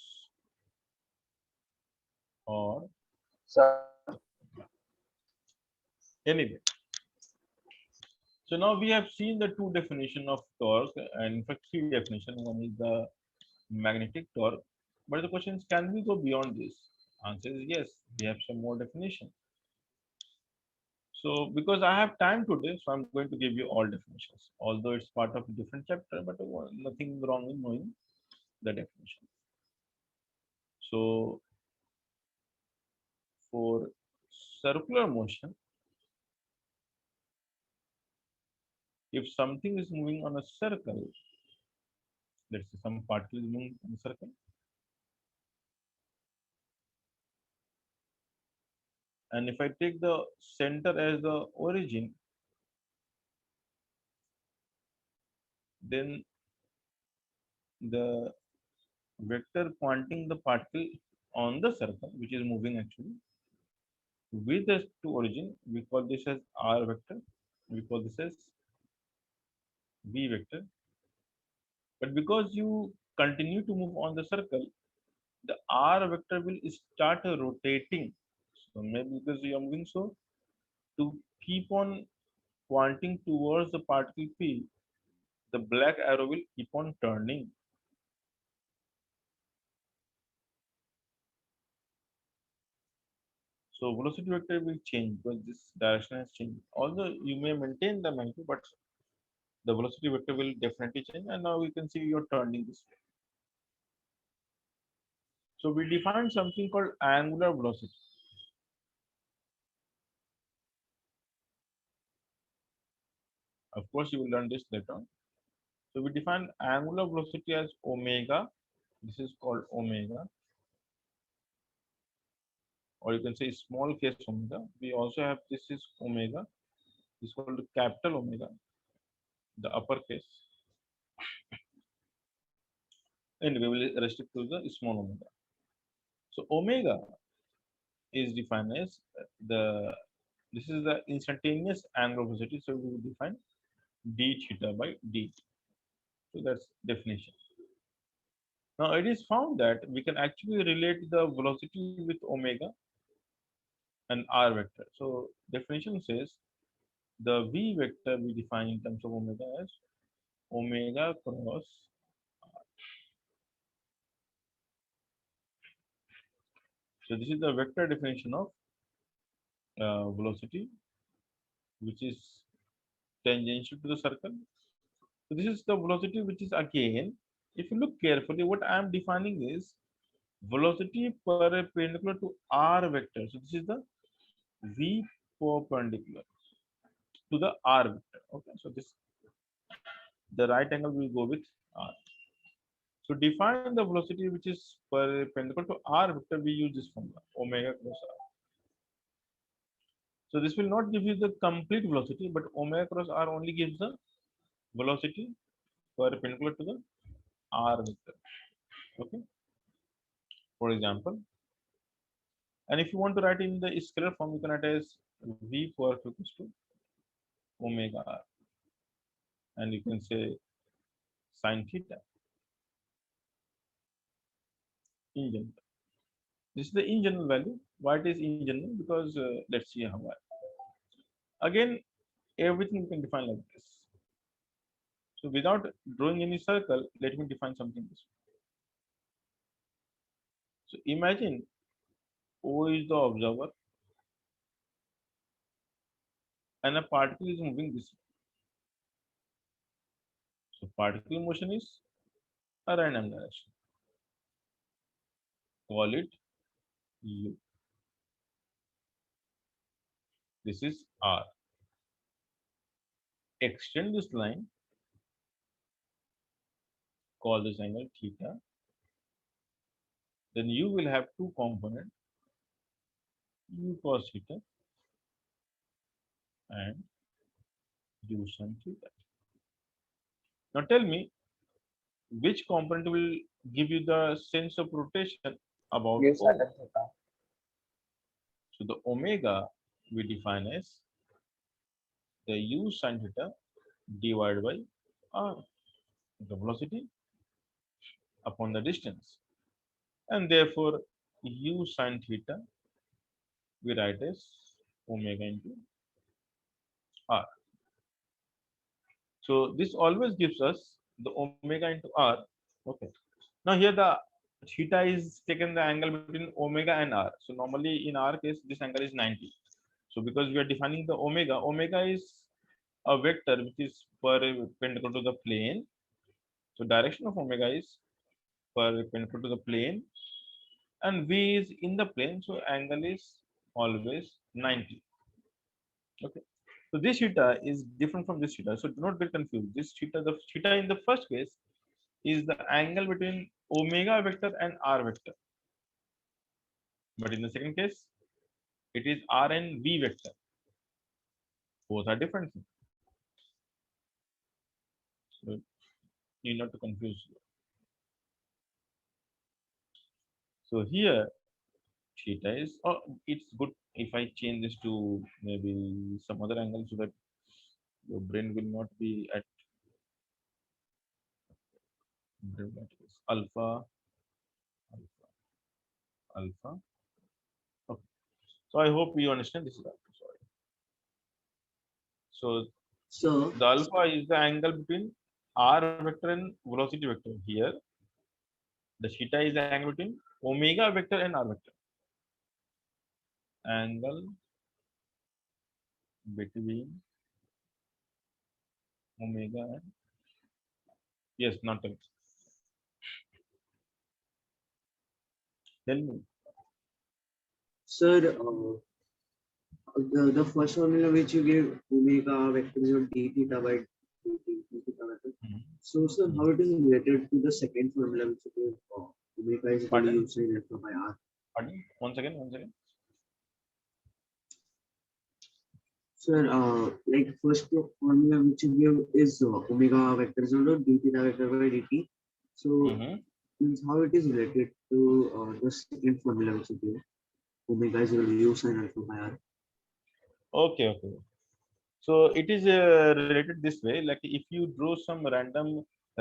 or Sir, anyway. So now we have seen the two definition of torque, and in fact three definition. One is the magnetic torque, but the question is, can we go beyond this? Answer is yes. We have some more definition. So because I have time today, so I'm going to give you all definitions. Although it's part of a different chapter, but nothing wrong in knowing the definition. So for circular motion, if something is moving on a circle, let's say some particle is moving on a circle, and if I take the center as the origin, then the vector pointing the particle on the circle, which is moving actually, with the to origin, we call this as r vector. We call this as v vector. But because you continue to move on the circle, the r vector will start rotating. So maybe because you are moving, so to keep on pointing towards the particle p, the black arrow will keep on turning. So velocity vector will change because this direction has changed. Although you may maintain the magnitude, but the velocity vector will definitely change. And now we can see you're turning this way. So we define something called angular velocity. Of course, you will learn this later on. So we define angular velocity as omega. This is called omega, or you can say small case omega. We also have this is omega. This is called capital omega, the uppercase. Anyway, we will restrict to the small omega. So omega is defined as the, this is the instantaneous angular velocity. So we will define d theta by dt. So that's definition. Now it is found that we can actually relate the velocity with omega and r vector. So definition says the v vector we define in terms of omega as omega cross r. So this is the vector definition of velocity, which is tangential to the circle. So this is the velocity, which is again, if you look carefully, what I am defining is velocity perpendicular to r vector. So this is the v perpendicular to the r vector. Okay, so this, the right angle will go with r. So define the velocity which is perpendicular to r vector. We use this formula omega cross r. So this will not give you the complete velocity, but omega cross r only gives the velocity perpendicular to the r vector. Okay. For example, and if you want to write in the scalar form, you can write as v per equals to omega r, and you can say sine theta in general. This is the in general value. Why it is in general? Because let's see how. Again, everything you can define like this. So without drawing any circle, let me define something this way. So imagine O is the observer and a particle is moving this way. So particle motion is a random direction. Call it U. This is R. Extend this line, call this angle theta. Then you will have two components, U cos theta and U sin theta. Now tell me which component will give you the sense of rotation about yes, O. second theta. So the omega we define as the u sin theta divided by r, the velocity upon the distance, and therefore u sin theta we write as omega into r. So this always gives us the omega into r. Okay. Now here the theta is taken the angle between omega and r. So normally in our case this angle is 90. So because we are defining the omega, omega is a vector which is perpendicular to the plane. So direction of omega is perpendicular to the plane, and v is in the plane. So angle is always 90. Okay. So this theta is different from this theta. So do not get confused. This theta, the theta in the first case is the angle between omega vector and r vector. But in the second case, it is r and v vector. Both are different. So you not to confuse. So here theta is, oh, it's good if I change this to maybe some other angle so that your brain will not be at alpha, alpha, alpha. Okay. So I hope you understand this is alpha. Sorry. So So, the alpha is the angle between r vector and velocity vector. Here, the theta is the angle between omega vector and r vector. Angle between omega and, yes, not tell. Tell me. sir, the first formula which you gave, omega vector is d theta by dt, d theta vector. Mhm. So, sir, how it is related to the second formula which you gave, omega is equal to Pardon? u sin alpha by r. Pardon? Once again, once again. Sir, like first formula which you give is omega vector is equal to d theta vector by dt. So, Mm-hmm. means how it is related to the second formula which you give, omega is equal to u sin alpha by r. Okay, okay. So it is related this way. Like if you draw some random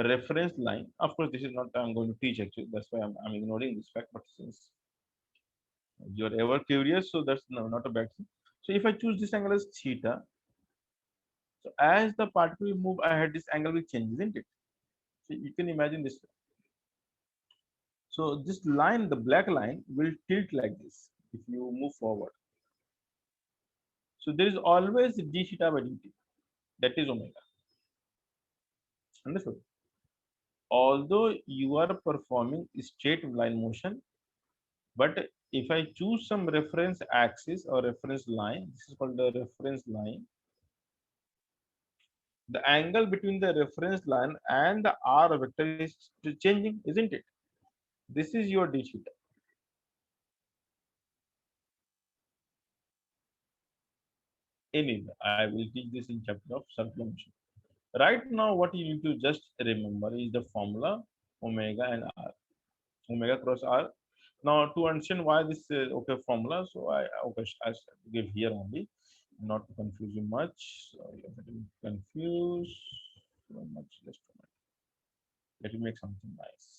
reference line, of course, this is not I'm going to teach actually. That's why I'm ignoring this fact. But since you're ever curious, so that's no, not a bad thing. So if I choose this angle as theta, so as the particle will move ahead, this angle will change, isn't it? So you can imagine this. So this line, the black line, will tilt like this if you move forward. So there is always d theta by dt. That is omega. Understood? Although you are performing straight line motion, but if I choose some reference axis or reference line, this is called the reference line. The angle between the reference line and the r vector is changing, isn't it? This is your d theta. Anyway, I will teach this in chapter of circular motion. Right now, what you need to just remember is the formula omega and r, omega cross r. Now, to understand why this okay formula, so I give here only, not to confuse you much. So you're getting confused so much. Just a minute. Let me make something nice.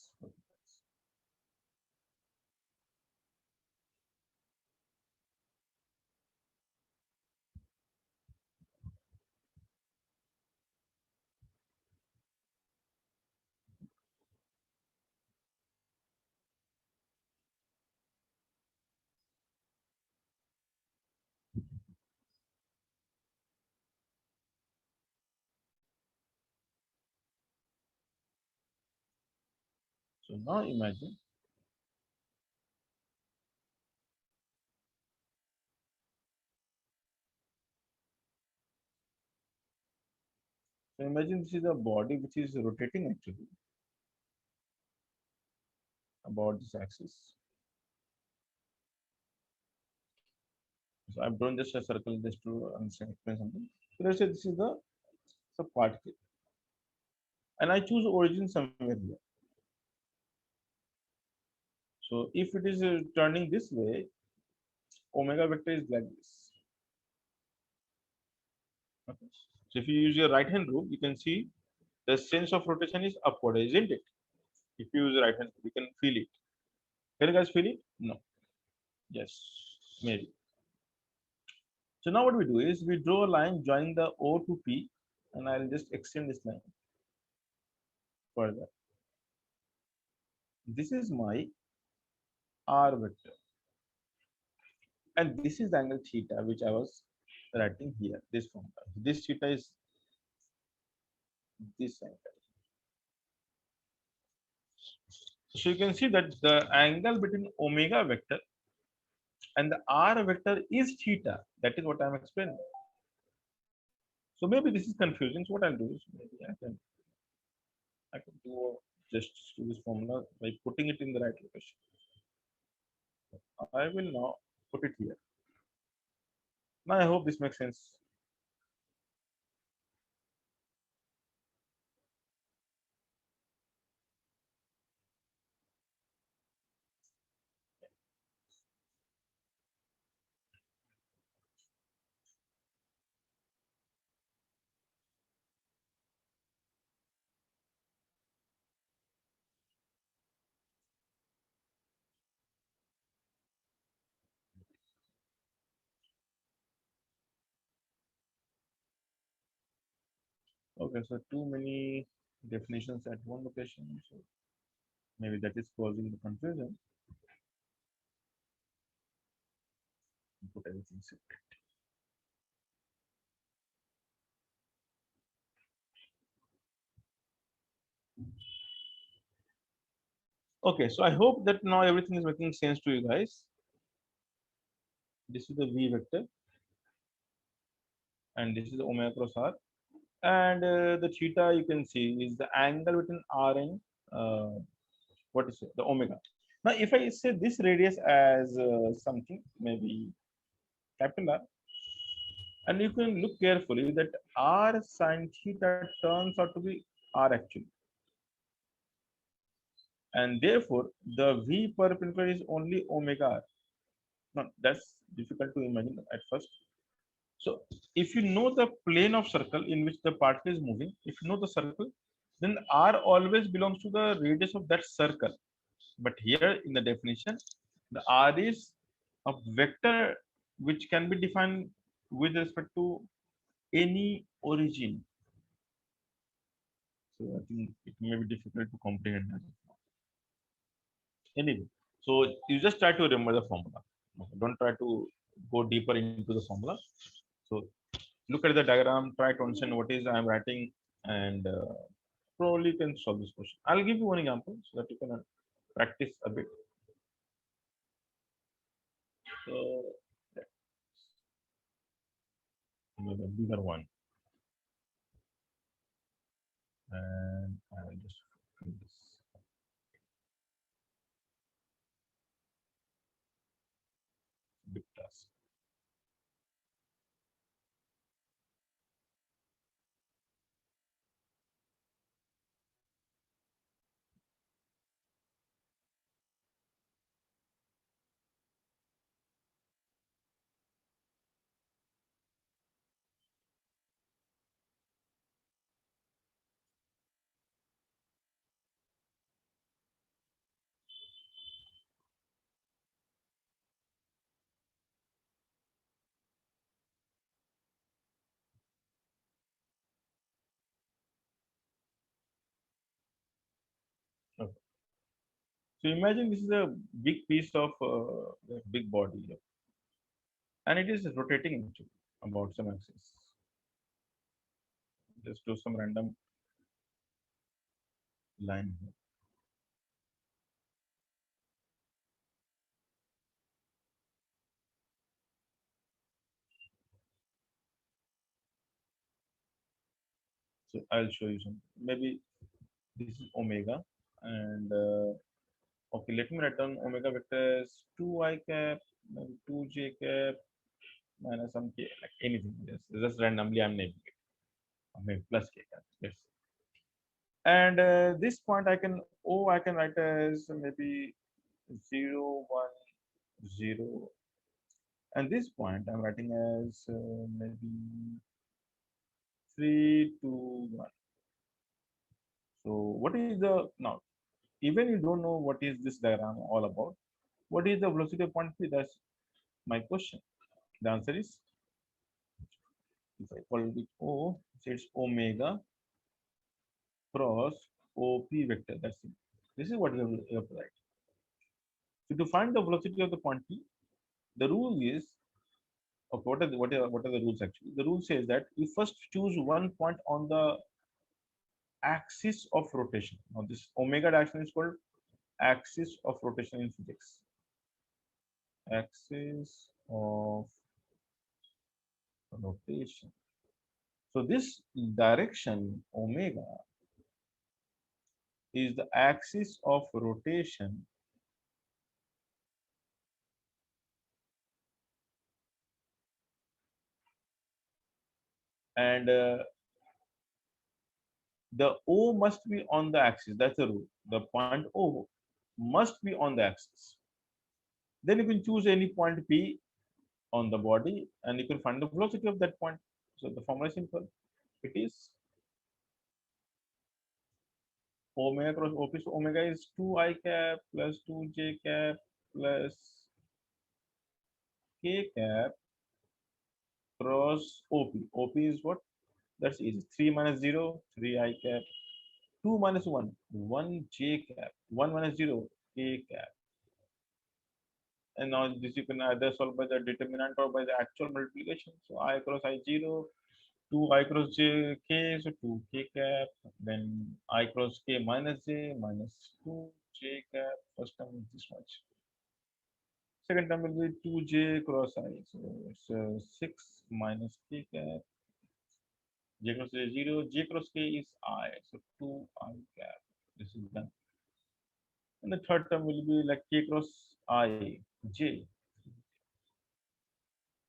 So now imagine. So imagine this is a body which is rotating actually about this axis. So I've drawn just a circle just to understand explain something. So let's say this is the particle, and I choose origin somewhere here. So if it is turning this way, omega vector is like this. Okay. So if you use your right hand rule, you can see the sense of rotation is upward, isn't it? If you use the right hand, you can feel it. Can you guys feel it? No. Yes, maybe. So now what we do is we draw a line joining the O to P, and I'll just extend this line further. This is my R vector, and this is the angle theta which I was writing here. This formula. This theta is this angle. So you can see that the angle between omega vector and the R vector is theta. That is what I'm explaining. So maybe this is confusing. So what I'll do is maybe I can just do this formula by putting it in the right location. I will now put it here. Now I hope this makes sense. Okay, so too many definitions at one location. So maybe that is causing the confusion. Put everything separate. Okay, so I hope that now everything is making sense to you guys. This is the V vector, and this is the omega cross R. And the theta you can see is the angle between R and what is it? The omega. Now, if I say this radius as something maybe capital R, and you can look carefully that R sine theta turns out to be R actually, and therefore the V perpendicular is only omega R. Now, that's difficult to imagine at first. So, if you know the plane of circle in which the particle is moving, if you know the circle, then R always belongs to the radius of that circle. But here in the definition, the R is a vector which can be defined with respect to any origin. So I think it may be difficult to comprehend that. Anyway, so you just try to remember the formula. Okay, don't try to go deeper into the formula. So look at the diagram, try to understand what is I am writing, and probably you can solve this question. I'll give you one example so that you can practice a bit. So maybe a bigger one, and I'll just fill this big task. Okay. So imagine this is a big piece of a big body here, and it is rotating actually about some axis. Just do some random line here. So I'll show you some. Maybe this is omega, and okay, let me write down omega vector as 2 I cap, maybe 2 j cap, minus some k, like anything. Yes, just randomly I'm naming it. Or maybe plus k cap. Yes. And this point I can write as maybe 0, 1, 0. And this point I'm writing as maybe 3, 2, 1. So what is the now? Even you don't know what is this diagram all about. What is the velocity of point P? That's my question. The answer is, if I call it O, so it's omega cross OP vector. That's it. This is what we have to write. So to find the velocity of the point P, the rule is, okay, what are the rules actually? The rule says that you first choose one point on the axis of rotation. Now this omega direction is called axis of rotation in physics. Axis of rotation. So this direction omega is the axis of rotation and the O must be on the axis. That's the rule. The point O must be on the axis. Then you can choose any point P on the body and you can find the velocity of that point. So the formula is simple. It is omega cross OP. So omega is 2i cap plus 2j cap plus k cap cross OP. OP is what? That's easy. 3 minus 0, 3i cap. 2 minus 1, 1j cap. 1 minus 0, k cap. And now this you can either solve by the determinant or by the actual multiplication. So I cross I0, 2 I cross j k, so 2 k cap. Then I cross k minus j minus 2 j cap. First term is this much. Second term will be 2j cross I. So it's 6 minus k cap. J cross j 0. J cross k is I. So 2i cap. This is done. And the third term will be like k cross I, j.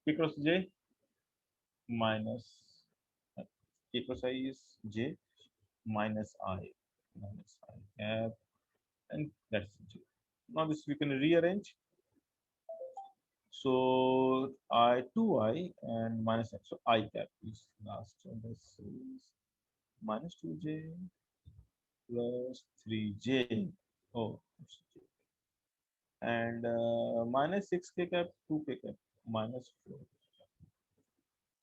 K cross j minus k cross I is j minus I cap, and that's j. Now this we can rearrange. So I 2i and minus I. So I cap is last. So this is minus 2j plus 3j. Oh, it's j. And minus 6k cap, 2k cap, minus 4.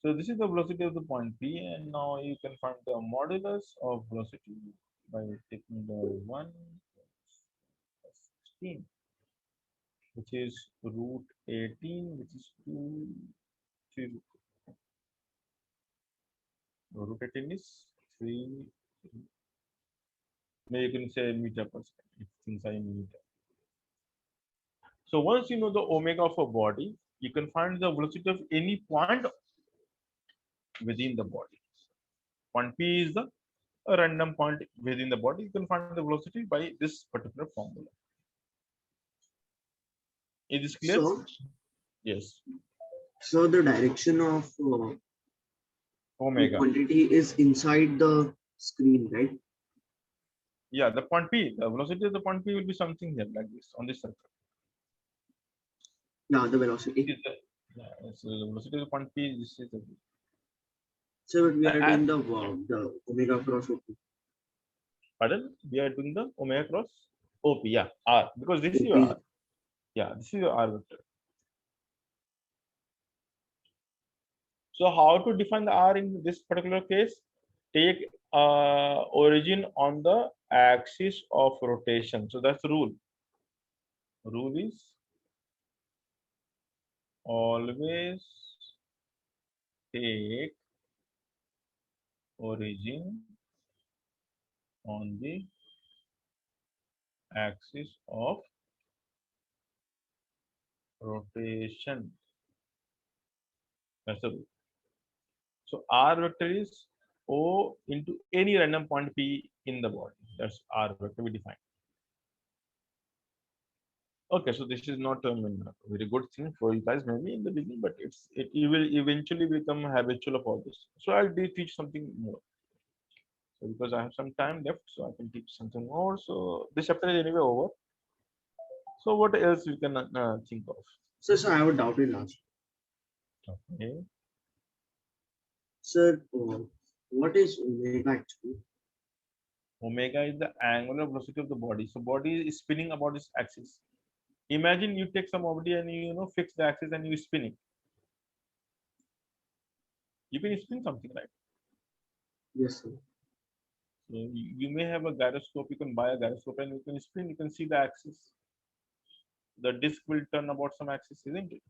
So this is the velocity of the point P, and now you can find the modulus of velocity by taking the 1 plus 16, which is root 18, which is 2, 3. Root 18 is 3. Maybe you can say meter per second if things are in meter. So once you know the omega of a body, you can find the velocity of any point within the body. Point P is the a random point within the body. You can find the velocity by this particular formula. Is this clear? So, Yes. so the direction of the Omega. quantity is inside the screen, right? Yeah, the point P, the velocity of the point P will be something here like this on this circle. Yeah, the velocity. Yeah, so the velocity of the point P, this is the. So but we are And, doing the omega cross OP. pardon? We are doing the omega cross OP. Yeah, R, because this is your OP. R. Yeah, this is your R vector. So how to define the R in this particular case? Take origin on the axis of rotation. So that's the rule. Rule is always take origin on the axis of rotation. That's the rule. So R vector is O into any random point P in the body. That's R vector we define. Okay, so this is not a very good thing for you guys maybe in the beginning, but it will eventually become habitual of all this. So I'll teach something more. So because I have some time left, so I can teach something more. So this chapter is anyway over. So what else we can think of? So I have a doubt in last. Okay. Sir, What is omega actually? Omega is the angular velocity of the body. So body is spinning about its axis. Imagine you take some body and you fix the axis and you spin it. You can spin something, right? Yes, sir. So you may have a gyroscope. You can buy a gyroscope and you can spin. You can see the axis. The disc will turn about some axis, isn't it?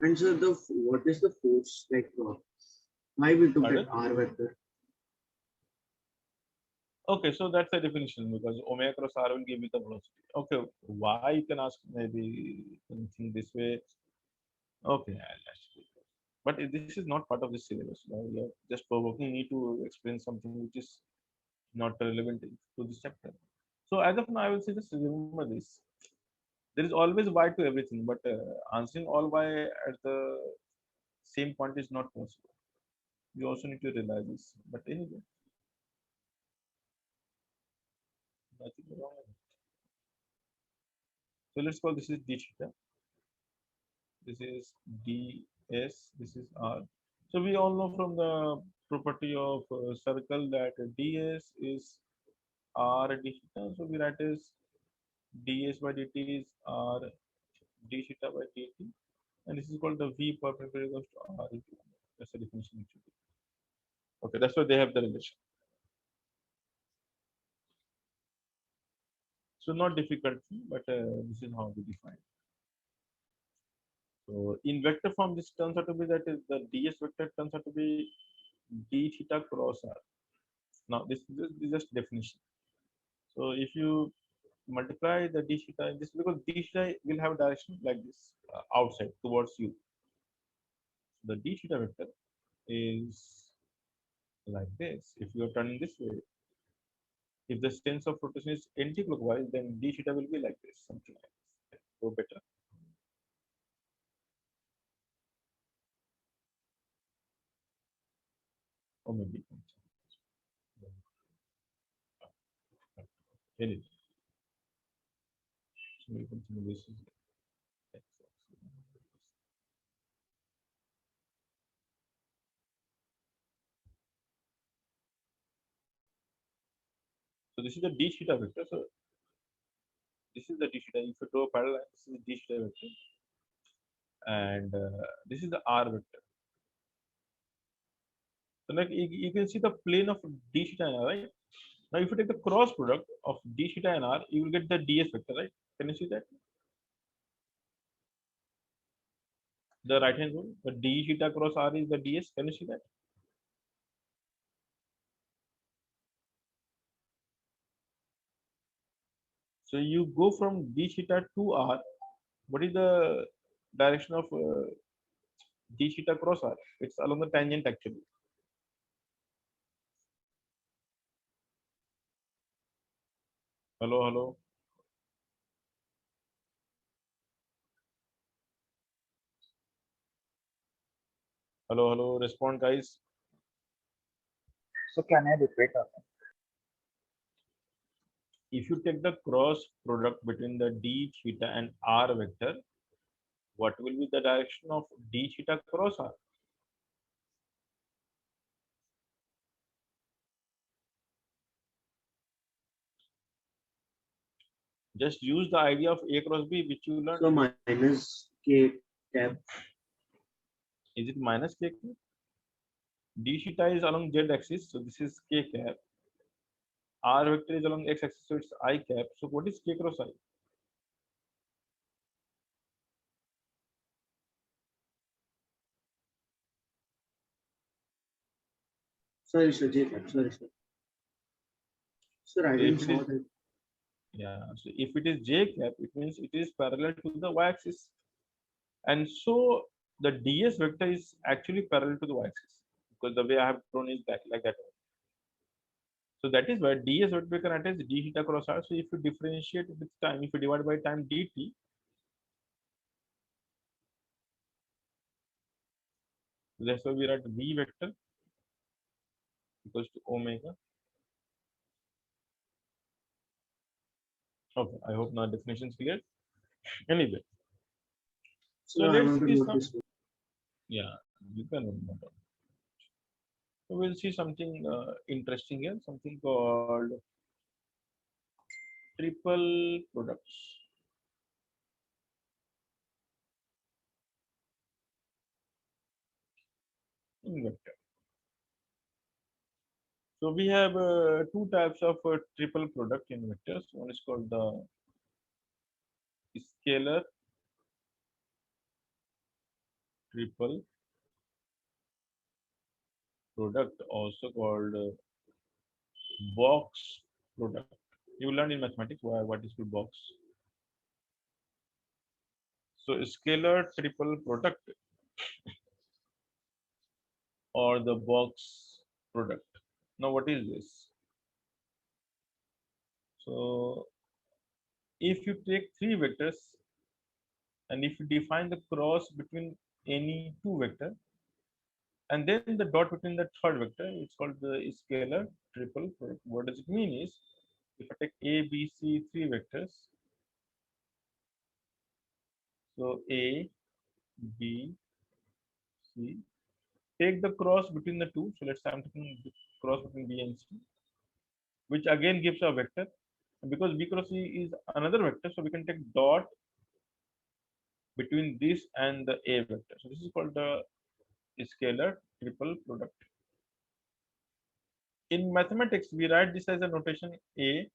And so what is the force like? Why we took that Pardon? r vector? Okay, so that's the definition because omega cross r will give you the velocity. Okay, why you can ask maybe something this way. Okay, I'll ask you. But this is not part of the syllabus. You're just provoking me to explain something which is not relevant to this chapter. So as of now, I will say just remember this. There is always why to everything, but answering all why at the same point is not possible. You also need to realize this. But anyway, nothing wrong with it. So let's call this is d theta. This is ds. This is r. So we all know from the property of circle that ds is r d theta. So we write as ds by dt is r d theta by dt, and this is called the v perpendicular to r. That's the definition it should be. Okay, that's why they have the relation. So not difficult, but this is how we define. So in vector form, this turns out to be that is the ds vector turns out to be d theta cross r. Now this is just definition. So if you multiply the d theta, this because d theta will have a direction like this outside towards you. The d theta vector is like this. If you are turning this way, if the sense of rotation is anti-clockwise, then d theta will be like this, something like this. Go better. Or maybe anyway. So we continue this is x. So this is the d theta vector. So this is the d theta. If you draw a parallel, this is the d theta vector, and this is the r vector. So like you can see the plane of d theta and r, right? Now if you take the cross product of d theta and r, you will get the ds vector, right? Can you see that? The right hand rule, the d theta cross r is the ds. Can you see that? So you go from d theta to r. What is the direction of d theta cross r? It's along the tangent actually. Hello, hello, hello, hello. Respond, guys. So can I repeat? If you take the cross product between the d theta and r vector, what will be the direction of d theta cross r? Just use the idea of a cross b which you learned. So minus k cap. Is it minus k cap? D theta is along z axis, so this is k cap. R vector is along x axis, so it's I cap. So what is k cross I? Sorry, sir, J cap. Sorry, sir. Sir, I So didn't if it saw is that. yeah, so if it is j cap, it means it is parallel to the y axis, and so the ds vector is actually parallel to the y axis because the way I have drawn is that like that. So that is why ds vector we can write as d theta cross r. So if you differentiate with time, if you divide by time dt, that's why we write v vector equals to omega. Okay, I hope now definition is clear. Anyway, so Sir, I let's want to see note some. this one. Yeah, you can remember. So we'll see something interesting here, something called triple products in vector. So we have two types of triple product in vectors. One is called the scalar triple product, also called box product. You learn in mathematics what is called box. So scalar triple product or the box product. Now what is this? So if you take three vectors and if you define the cross between any two vector and then the dot between the third vector, it's called the scalar triple product. What does it mean is if I take A, B, C, three vectors, so A, B, C, take the cross between the two. So let's say I'm taking the cross between B and C, which again gives a vector. And because B cross C is another vector, so we can take dot between this and the A vector. So this is called the scalar triple product. In mathematics, we write this as a notation A,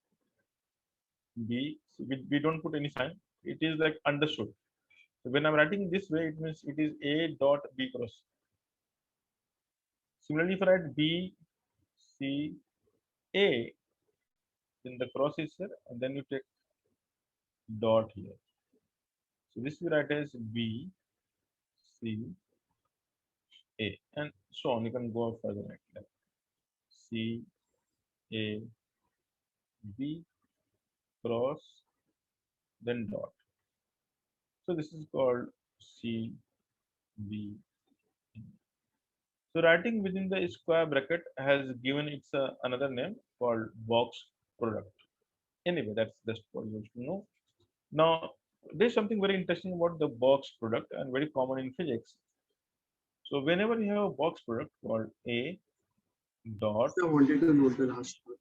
B. So we don't put any sign. It is like understood. So when I'm writing this way, it means it is A dot B cross. Similarly, if I write B, C, A, then the cross is here, and then you take dot here. So this we write as B, C, A, and so on. You can go further like C, A, B, cross, then dot. So this is called C, B. So writing within the square bracket has given its another name called box product. Anyway, that's just for you to know. Now, there's something very interesting about the box product and very common in physics. So whenever you have a box product called A dot So I wanted to know the last one.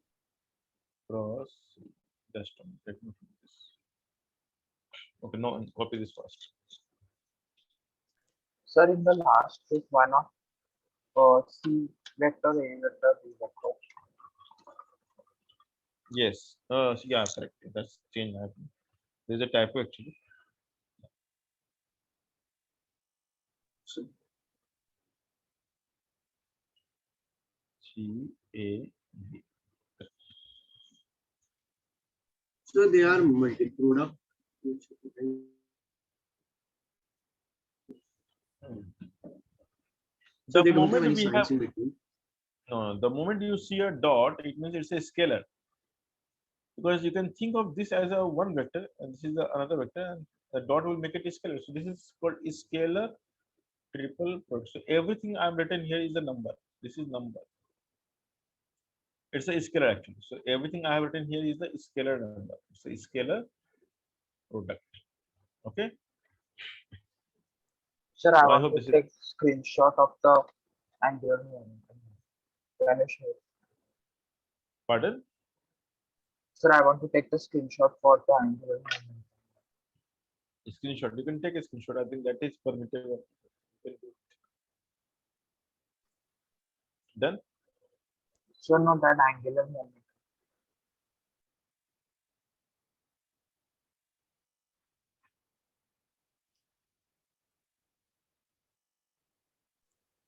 cross, just let me do this. Okay, no, copy this first. Sir, in the last case, why not C vector, A vector, B vector? Yes, yeah, correct. That's change happened. There's a typo actually. So, C A B. so they are multi-product. So The they don't have moment any we have signs in between. no, the moment you see a dot, it means it's a scalar because you can think of this as a one vector and this is another vector, and the dot will make it a scalar. So this is called a scalar triple product. So everything I've written here is a number. This is number. It's a scalar actually. So everything I have written here is the scalar number. It's a scalar product. Okay. Sir, I So I want hope to this is take screenshot of the angular momentum. Can you share? pardon. Sir, I want to take the screenshot for the angular momentum. Screenshot. You can take a screenshot. I think that is permissible. You can do it. Done. Sir, no, that angular momentum.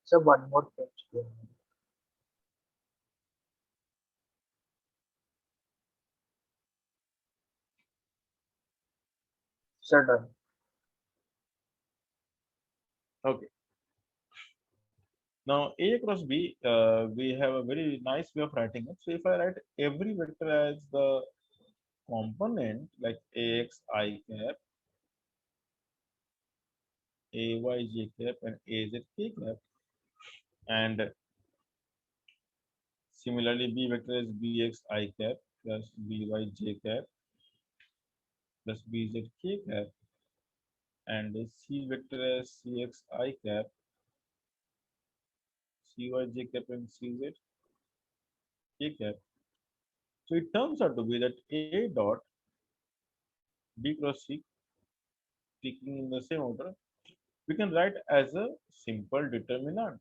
Sir, one more page. Sir, done. Okay. Now A cross B, we have a very nice way of writing it. So if I write every vector as the component like Ax I cap, Ay j cap, and Az k cap, and similarly B vector is Bx I cap plus By j cap plus Bz k cap, and C vector is Cx I cap, Cy j cap and Cz k cap. So it turns out to be that A dot B cross C taking in the same order, we can write as a simple determinant.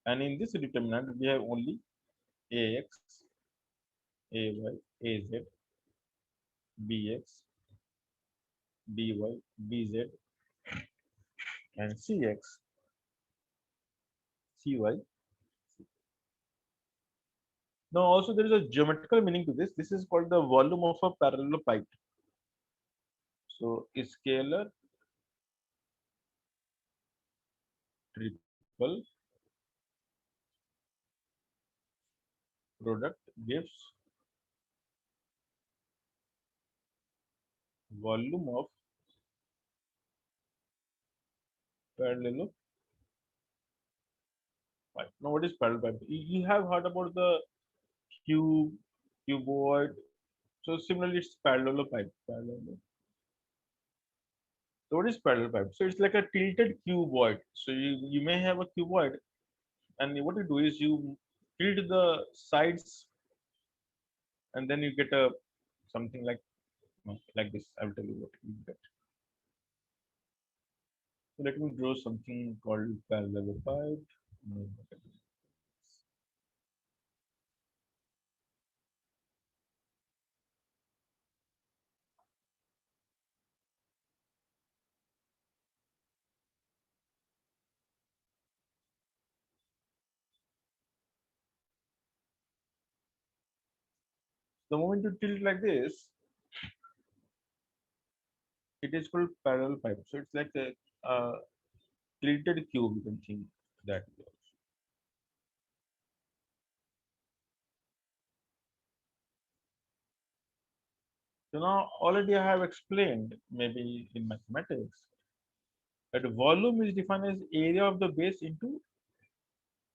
And in this determinant, we have only AX, AY, AZ, BX, BY, BZ, and CX, CY. Now, also there is a geometrical meaning to this. This is called the volume of a parallelopipete. So, a scalar triple product gives volume of parallelopipete. Now, what is parallelopipete? You have heard about the cube, cuboid. So, similarly, it's parallelopipete. So, what is parallelopipete? So, it's like a tilted cuboid. So, you may have a cuboid, and what you do is you tilt the sides, and then you get a something like this. I will tell you what you get. So let me draw something called parallelopipede. The moment you tilt like this, it is called parallelopipede. So it's like a tilted cube. You can think that way also. So now already I have explained, maybe in mathematics, that volume is defined as area of the base into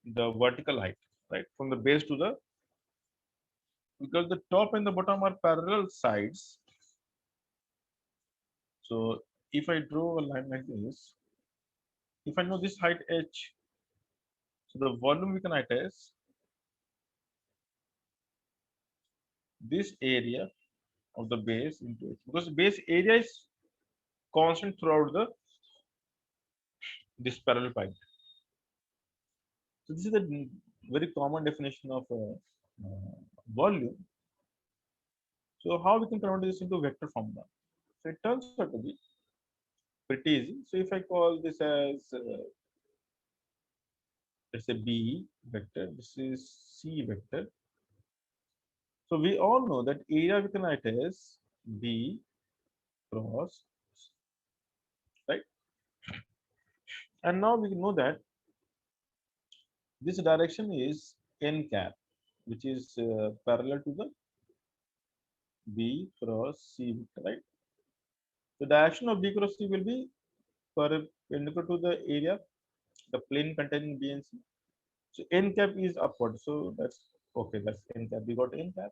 the vertical height, right? From the base to the, because the top and the bottom are parallel sides. So if I draw a line like this, if I know this height h, so the volume we can write as this area of the base into h, because base area is constant throughout the this parallel pipe. So this is the very common definition of volume. So how we can convert this into vector formula? So it turns out to be pretty easy. So if I call this as let's say B vector, this is C vector. So we all know that area we can write as B cross, right? And now we know that this direction is n cap, which is parallel to the B cross C vector, right? The direction of B cross C will be perpendicular to the area, the plane containing B and C. So n cap is upward. So that's okay. That's n cap. We got n cap.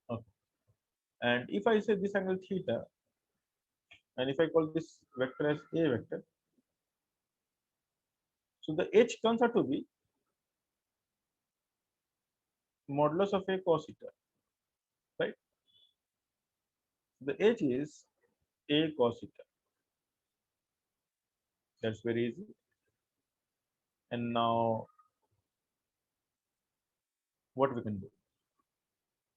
Okay. And if I say this angle theta, and if I call this vector as A vector, so the h comes out to be modulus of A cos theta, right? The h is A cos theta. That's very easy. And now what we can do?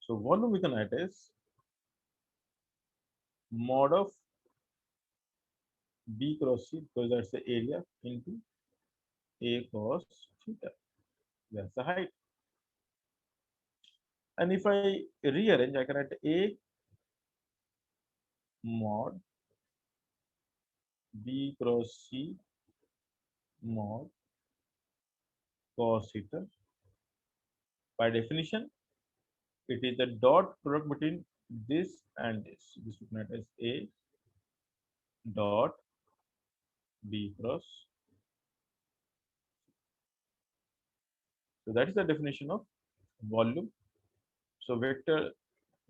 So volume we can write as mod of B cross C, because that's the area, into A cos theta. That's the height. And if I rearrange, I can write A mod B cross C mod cos theta. By definition, it is the dot product between this and this. This we can write as A dot B cross. So that is the definition of volume. So vector,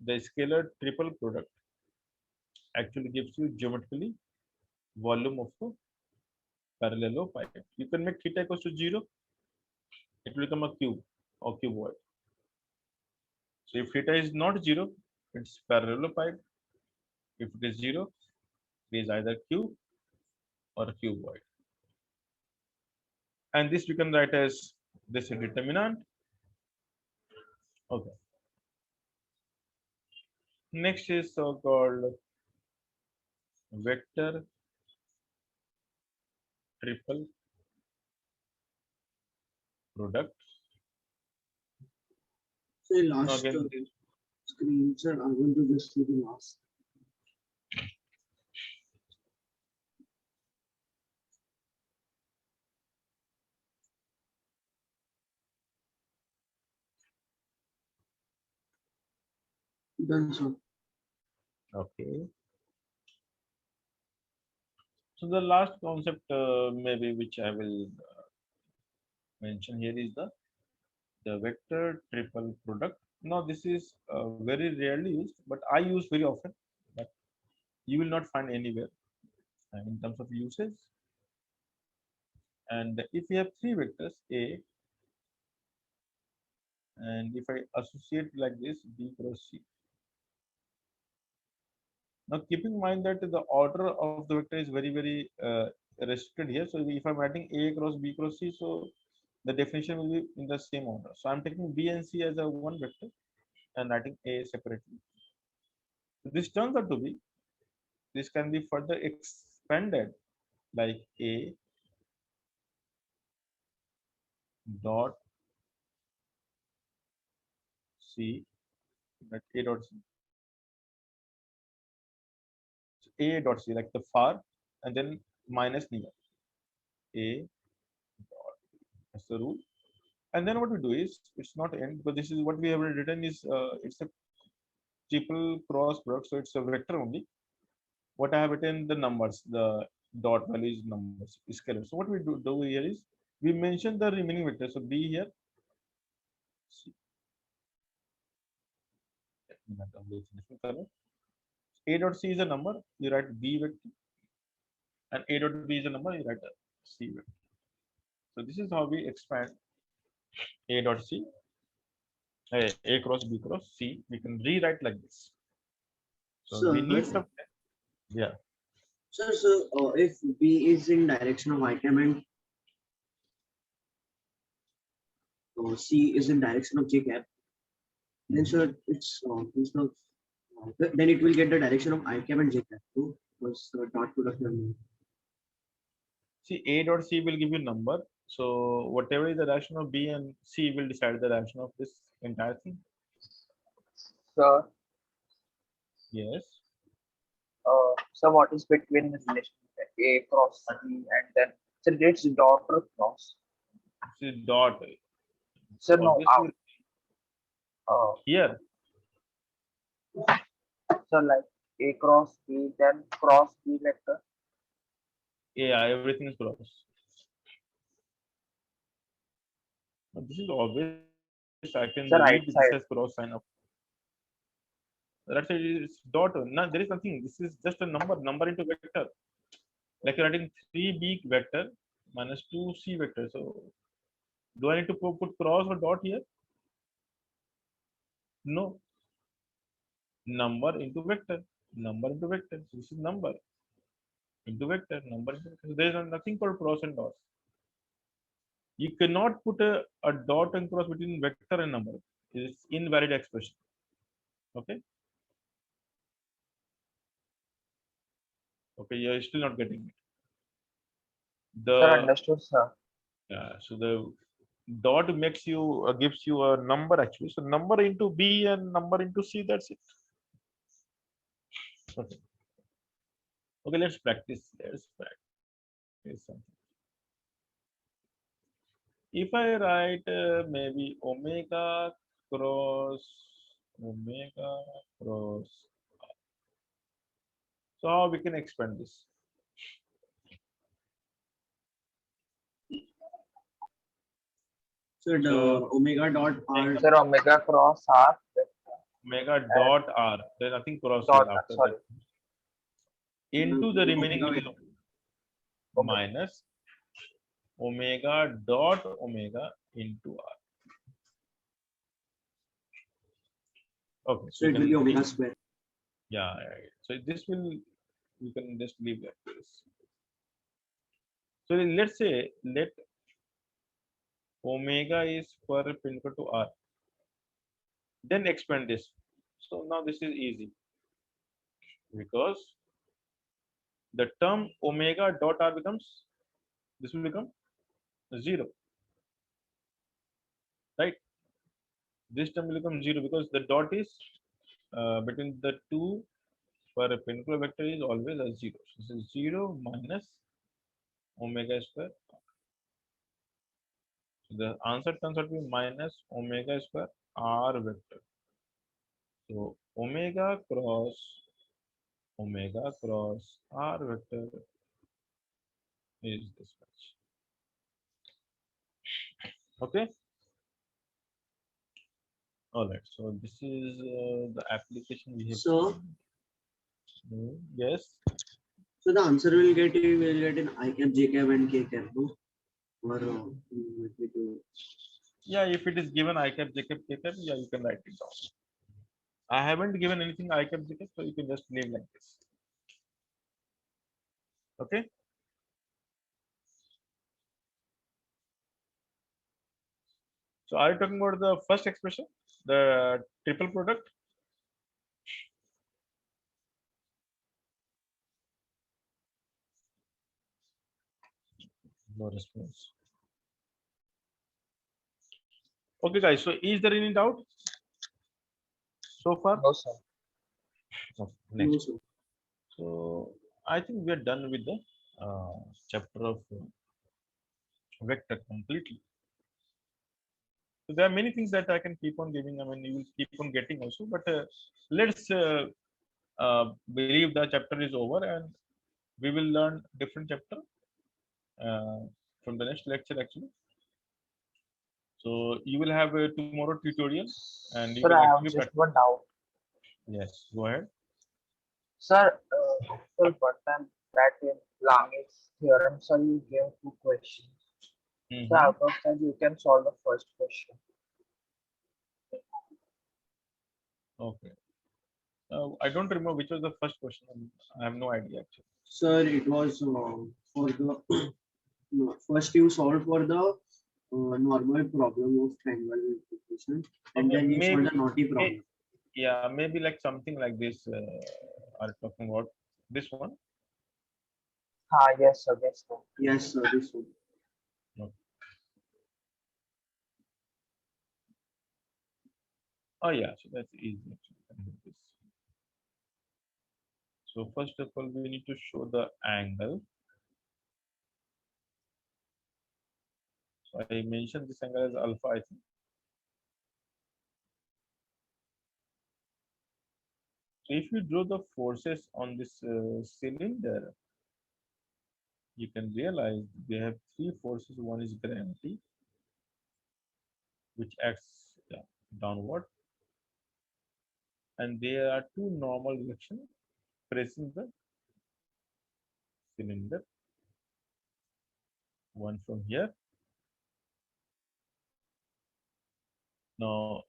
the scalar triple product actually gives you geometrically volume of the parallelopipede. You can make theta equals to 0, it will become a cube or cuboid. So if theta is not 0, it's parallelopipede. If it is 0, it is either cube or cuboid. And this we can write as this determinant. Okay. Next is so-called vector triple product. So Now last again, screen, sir, I'm going to just see the last. Done, sir. okay. So the last concept maybe which I will mention here is the vector triple product. Now this is very rarely used, but I use very often, but you will not find anywhere in terms of usage. And if you have three vectors A, and if I associate like this B cross C. Now keep in mind that the order of the vector is very restricted here. So if I'm writing A cross B cross C, so the definition will be in the same order. So I'm taking B and C as a one vector and writing A separately. So this turns out to be, this can be further expanded like A dot C, like A dot C. So A dot C, like the far, and then minus near. A dot. That's the rule. And then what we do is, it's not end, because this is what we have written is it's a triple cross product, so it's a vector only. What I have written the numbers, the dot values numbers, scalar. So what we do here is we mention the remaining vector. So B here. A dot C is a number, you write B vector, and A dot B is a number, you write a C vector. So this is how we expand A dot C, A cross B cross C. We can rewrite like this. So we need some, yeah. Sir, so if B is in direction of item and C is in direction of J cap, then sir, it's not, then it will get the direction of I cap and J cap too, because the dot product will move. See, A dot C will give you number. So whatever is the direction of B and C will decide the direction of this entire thing. So, Yes. so what is between the relation A cross C and then so it's dot or cross? See dot. So no, Obviously uh, here. so like A cross B then cross B vector. Yeah, everything is cross. But this is obvious. I can The read right this as side. cross sign up. That's why it's dot. No, there is nothing. This is just a number into vector. Like you're writing 3B vector minus 2C vector. So do I need to put cross or dot here? No. Number into vector. Number into vector. So this is number into vector. Number into vector. So there is nothing called cross and dots. You cannot put a dot and cross between vector and number. It's invalid expression. Okay. Okay, you're still not getting it. Sir, The understood, sir. so the dot makes you gives you a number actually. So number into B and number into C. That's it. Okay. Okay, let's practice. Let's practice something. If I write maybe omega cross, so how we can expand this? So the So omega dot R. Sir, omega cross R omega and dot R. There's nothing cross here dot R, after sorry. that. Into the remaining Omega element Omega. minus omega dot omega into r. Okay, So it will be omega square. yeah, right. So this will, you can just leave like this. So let's say let omega is perpendicular to r. Then expand this. So now this is easy because the term omega dot r becomes, this will become 0, right? This term will become 0 because the dot is between the two perpendicular vector is always a 0. So this is 0 minus omega square. So the answer turns out to be minus omega square r vector. So omega cross r vector is this much. Okay. All right. So this is the application we have. So, seen. Yes. so the answer will get in I cap, J cap, and K cap, no? Or Yeah, if it is given I cap, J cap, K cap, yeah, you can write it down. I haven't given anything I cap, J cap, so you can just leave like this. Okay. So are you talking about the first expression, the triple product? No response. Okay, guys. So is there any doubt so far? No, sir. Okay, no, next. so. So I think we are done with the chapter of vector completely. So there are many things that I can keep on giving. I mean, you will keep on getting also. But let's believe the chapter is over and we will learn different chapter uh, from the next lecture actually. So you will have a tomorrow tutorial and you Sir, can I have actually just practice. one doubt. Yes, go ahead. Sir, sir, one time that in Lang's theorem, sir, you gave two questions. So Mm-hmm. out of that, you can solve the first question. Okay. I don't remember which was the first question. I have no idea actually. Sir, it was for the no, first you solve for the normal problem of triangle integration, and Okay, then you solve maybe, the naughty problem. yeah, maybe like something like this. Are talking about this one? Ah, yes, sir, yes, sir. Yes, sir, this one. No. Oh yeah, so that's easy actually. I can do this. So first of all, we need to show the angle. So I mentioned this angle as alpha, I think. So if you draw the forces on this cylinder, you can realize they have three forces. One is gravity, which acts, yeah, downward, and there are two normal directions pressing the cylinder. One from here. Now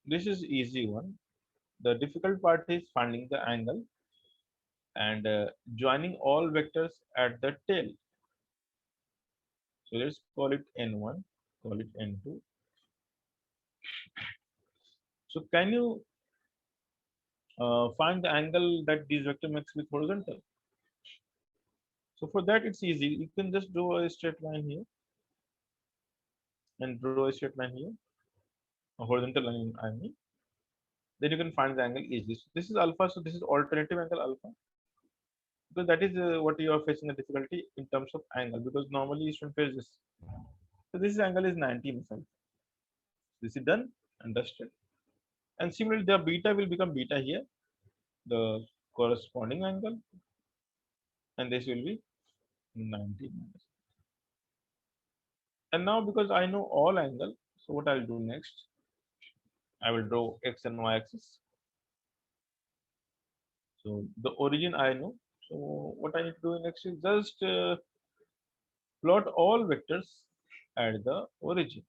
this is easy one. The difficult part is finding the angle and joining all vectors at the tail. So let's call it n1, call it n2. So can you find the angle that these vector makes with horizontal? So for that it's easy. You can just draw a straight line here and draw a straight line here, a horizontal line I mean. Then you can find the angle easily. So this is alpha, so this is alternative angle alpha. Because that is what you are facing a difficulty in terms of angle because normally you should face this. So this angle is 90 percent. This is done and dusted. And similarly, the beta will become beta here, the corresponding angle, and this will be 90 minus. And now because I know all angle, so what I'll do next, I will draw x and y axis. So the origin I know. So what I need to do next is just Plot all vectors at the origin.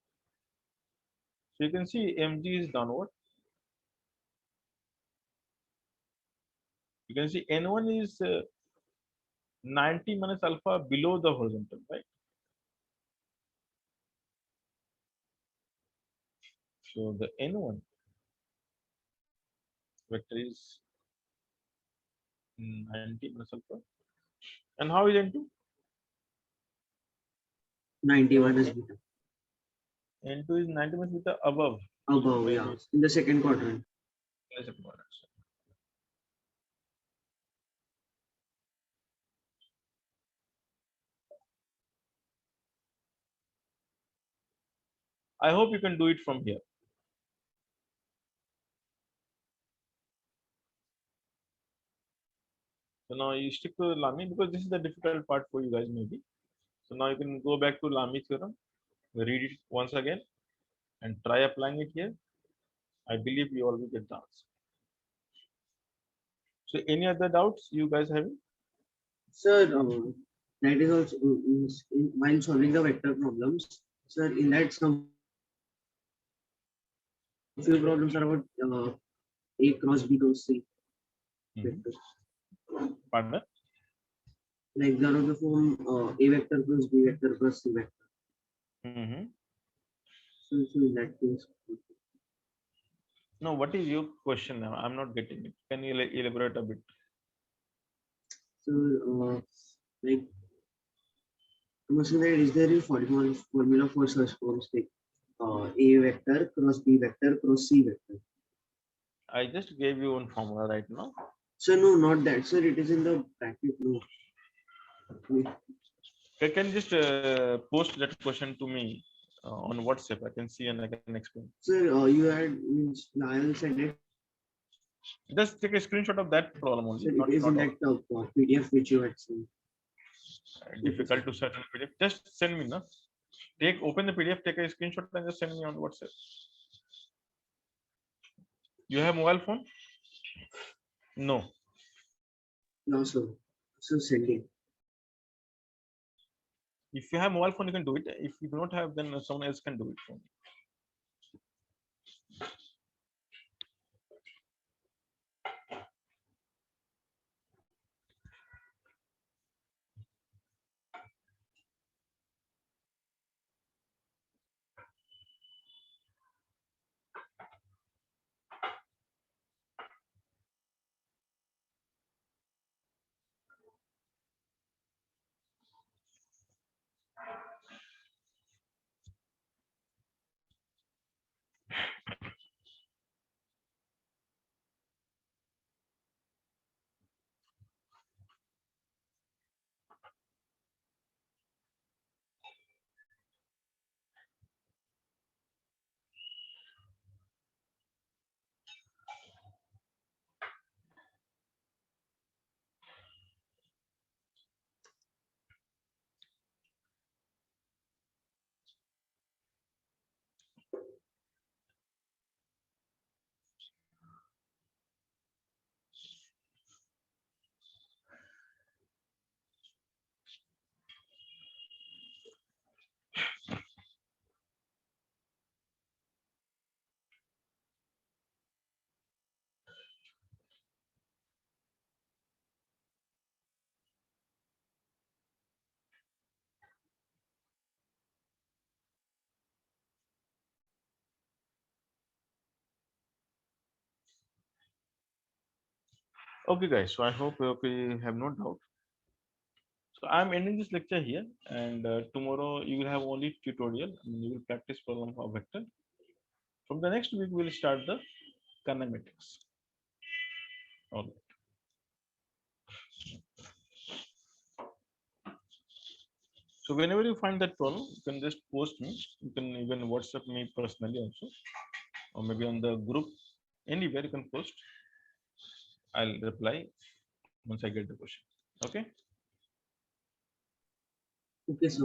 So you can see mg is downward. You can see n1 is 90 minus alpha below the horizontal, right? So the n1 vector is 90 minus alpha. And how is n2? 91 is beta. N2 is 90 minus beta above. Above, Maybe yeah. In the second quadrant. less important. I hope you can do it from here. So now you stick to Lamy because this is the difficult part for you guys maybe. So now you can go back to Lamy theorem, read it once again, and try applying it here. I believe you all will get the answer. So any other doubts you guys having? Sir, that is also while solving the vector problems. Sir, in that some few problems are about A cross B cross C vectors. Partner? Like they are of the form A vector plus B vector plus C vector. So in that case. No, what is your question now? I'm not getting it. Can you elaborate a bit? So like I'm asking that is there a formula for such forms like A vector cross B vector cross C vector? I just gave you one formula right now. Sir, no, not that. Sir, it is in the bracket. No. Can you just post that question to me on WhatsApp? I can see and I can explain. Sir, you had means Niall said it. Just take a screenshot of that problem only. Sir, Not, it is in not that PDF which you had seen. difficult to search in PDF. Just send me, no? Open the PDF, take a screenshot and just send me on WhatsApp. You have mobile phone? No. No, sir. So sending. If you have mobile phone, you can do it. If you do not have, then someone else can do it for me. Okay, guys. So I hope you have no doubt. So I'm ending this lecture here, and tomorrow you will have only tutorial. I mean, you will practice problem of vector. From the next week, we'll start the kinematics. All right. So whenever you find that problem, you can just post me. You can even WhatsApp me personally also, or maybe on the group. Anywhere you can post. I'll reply once I get the question. Okay. Okay, sir.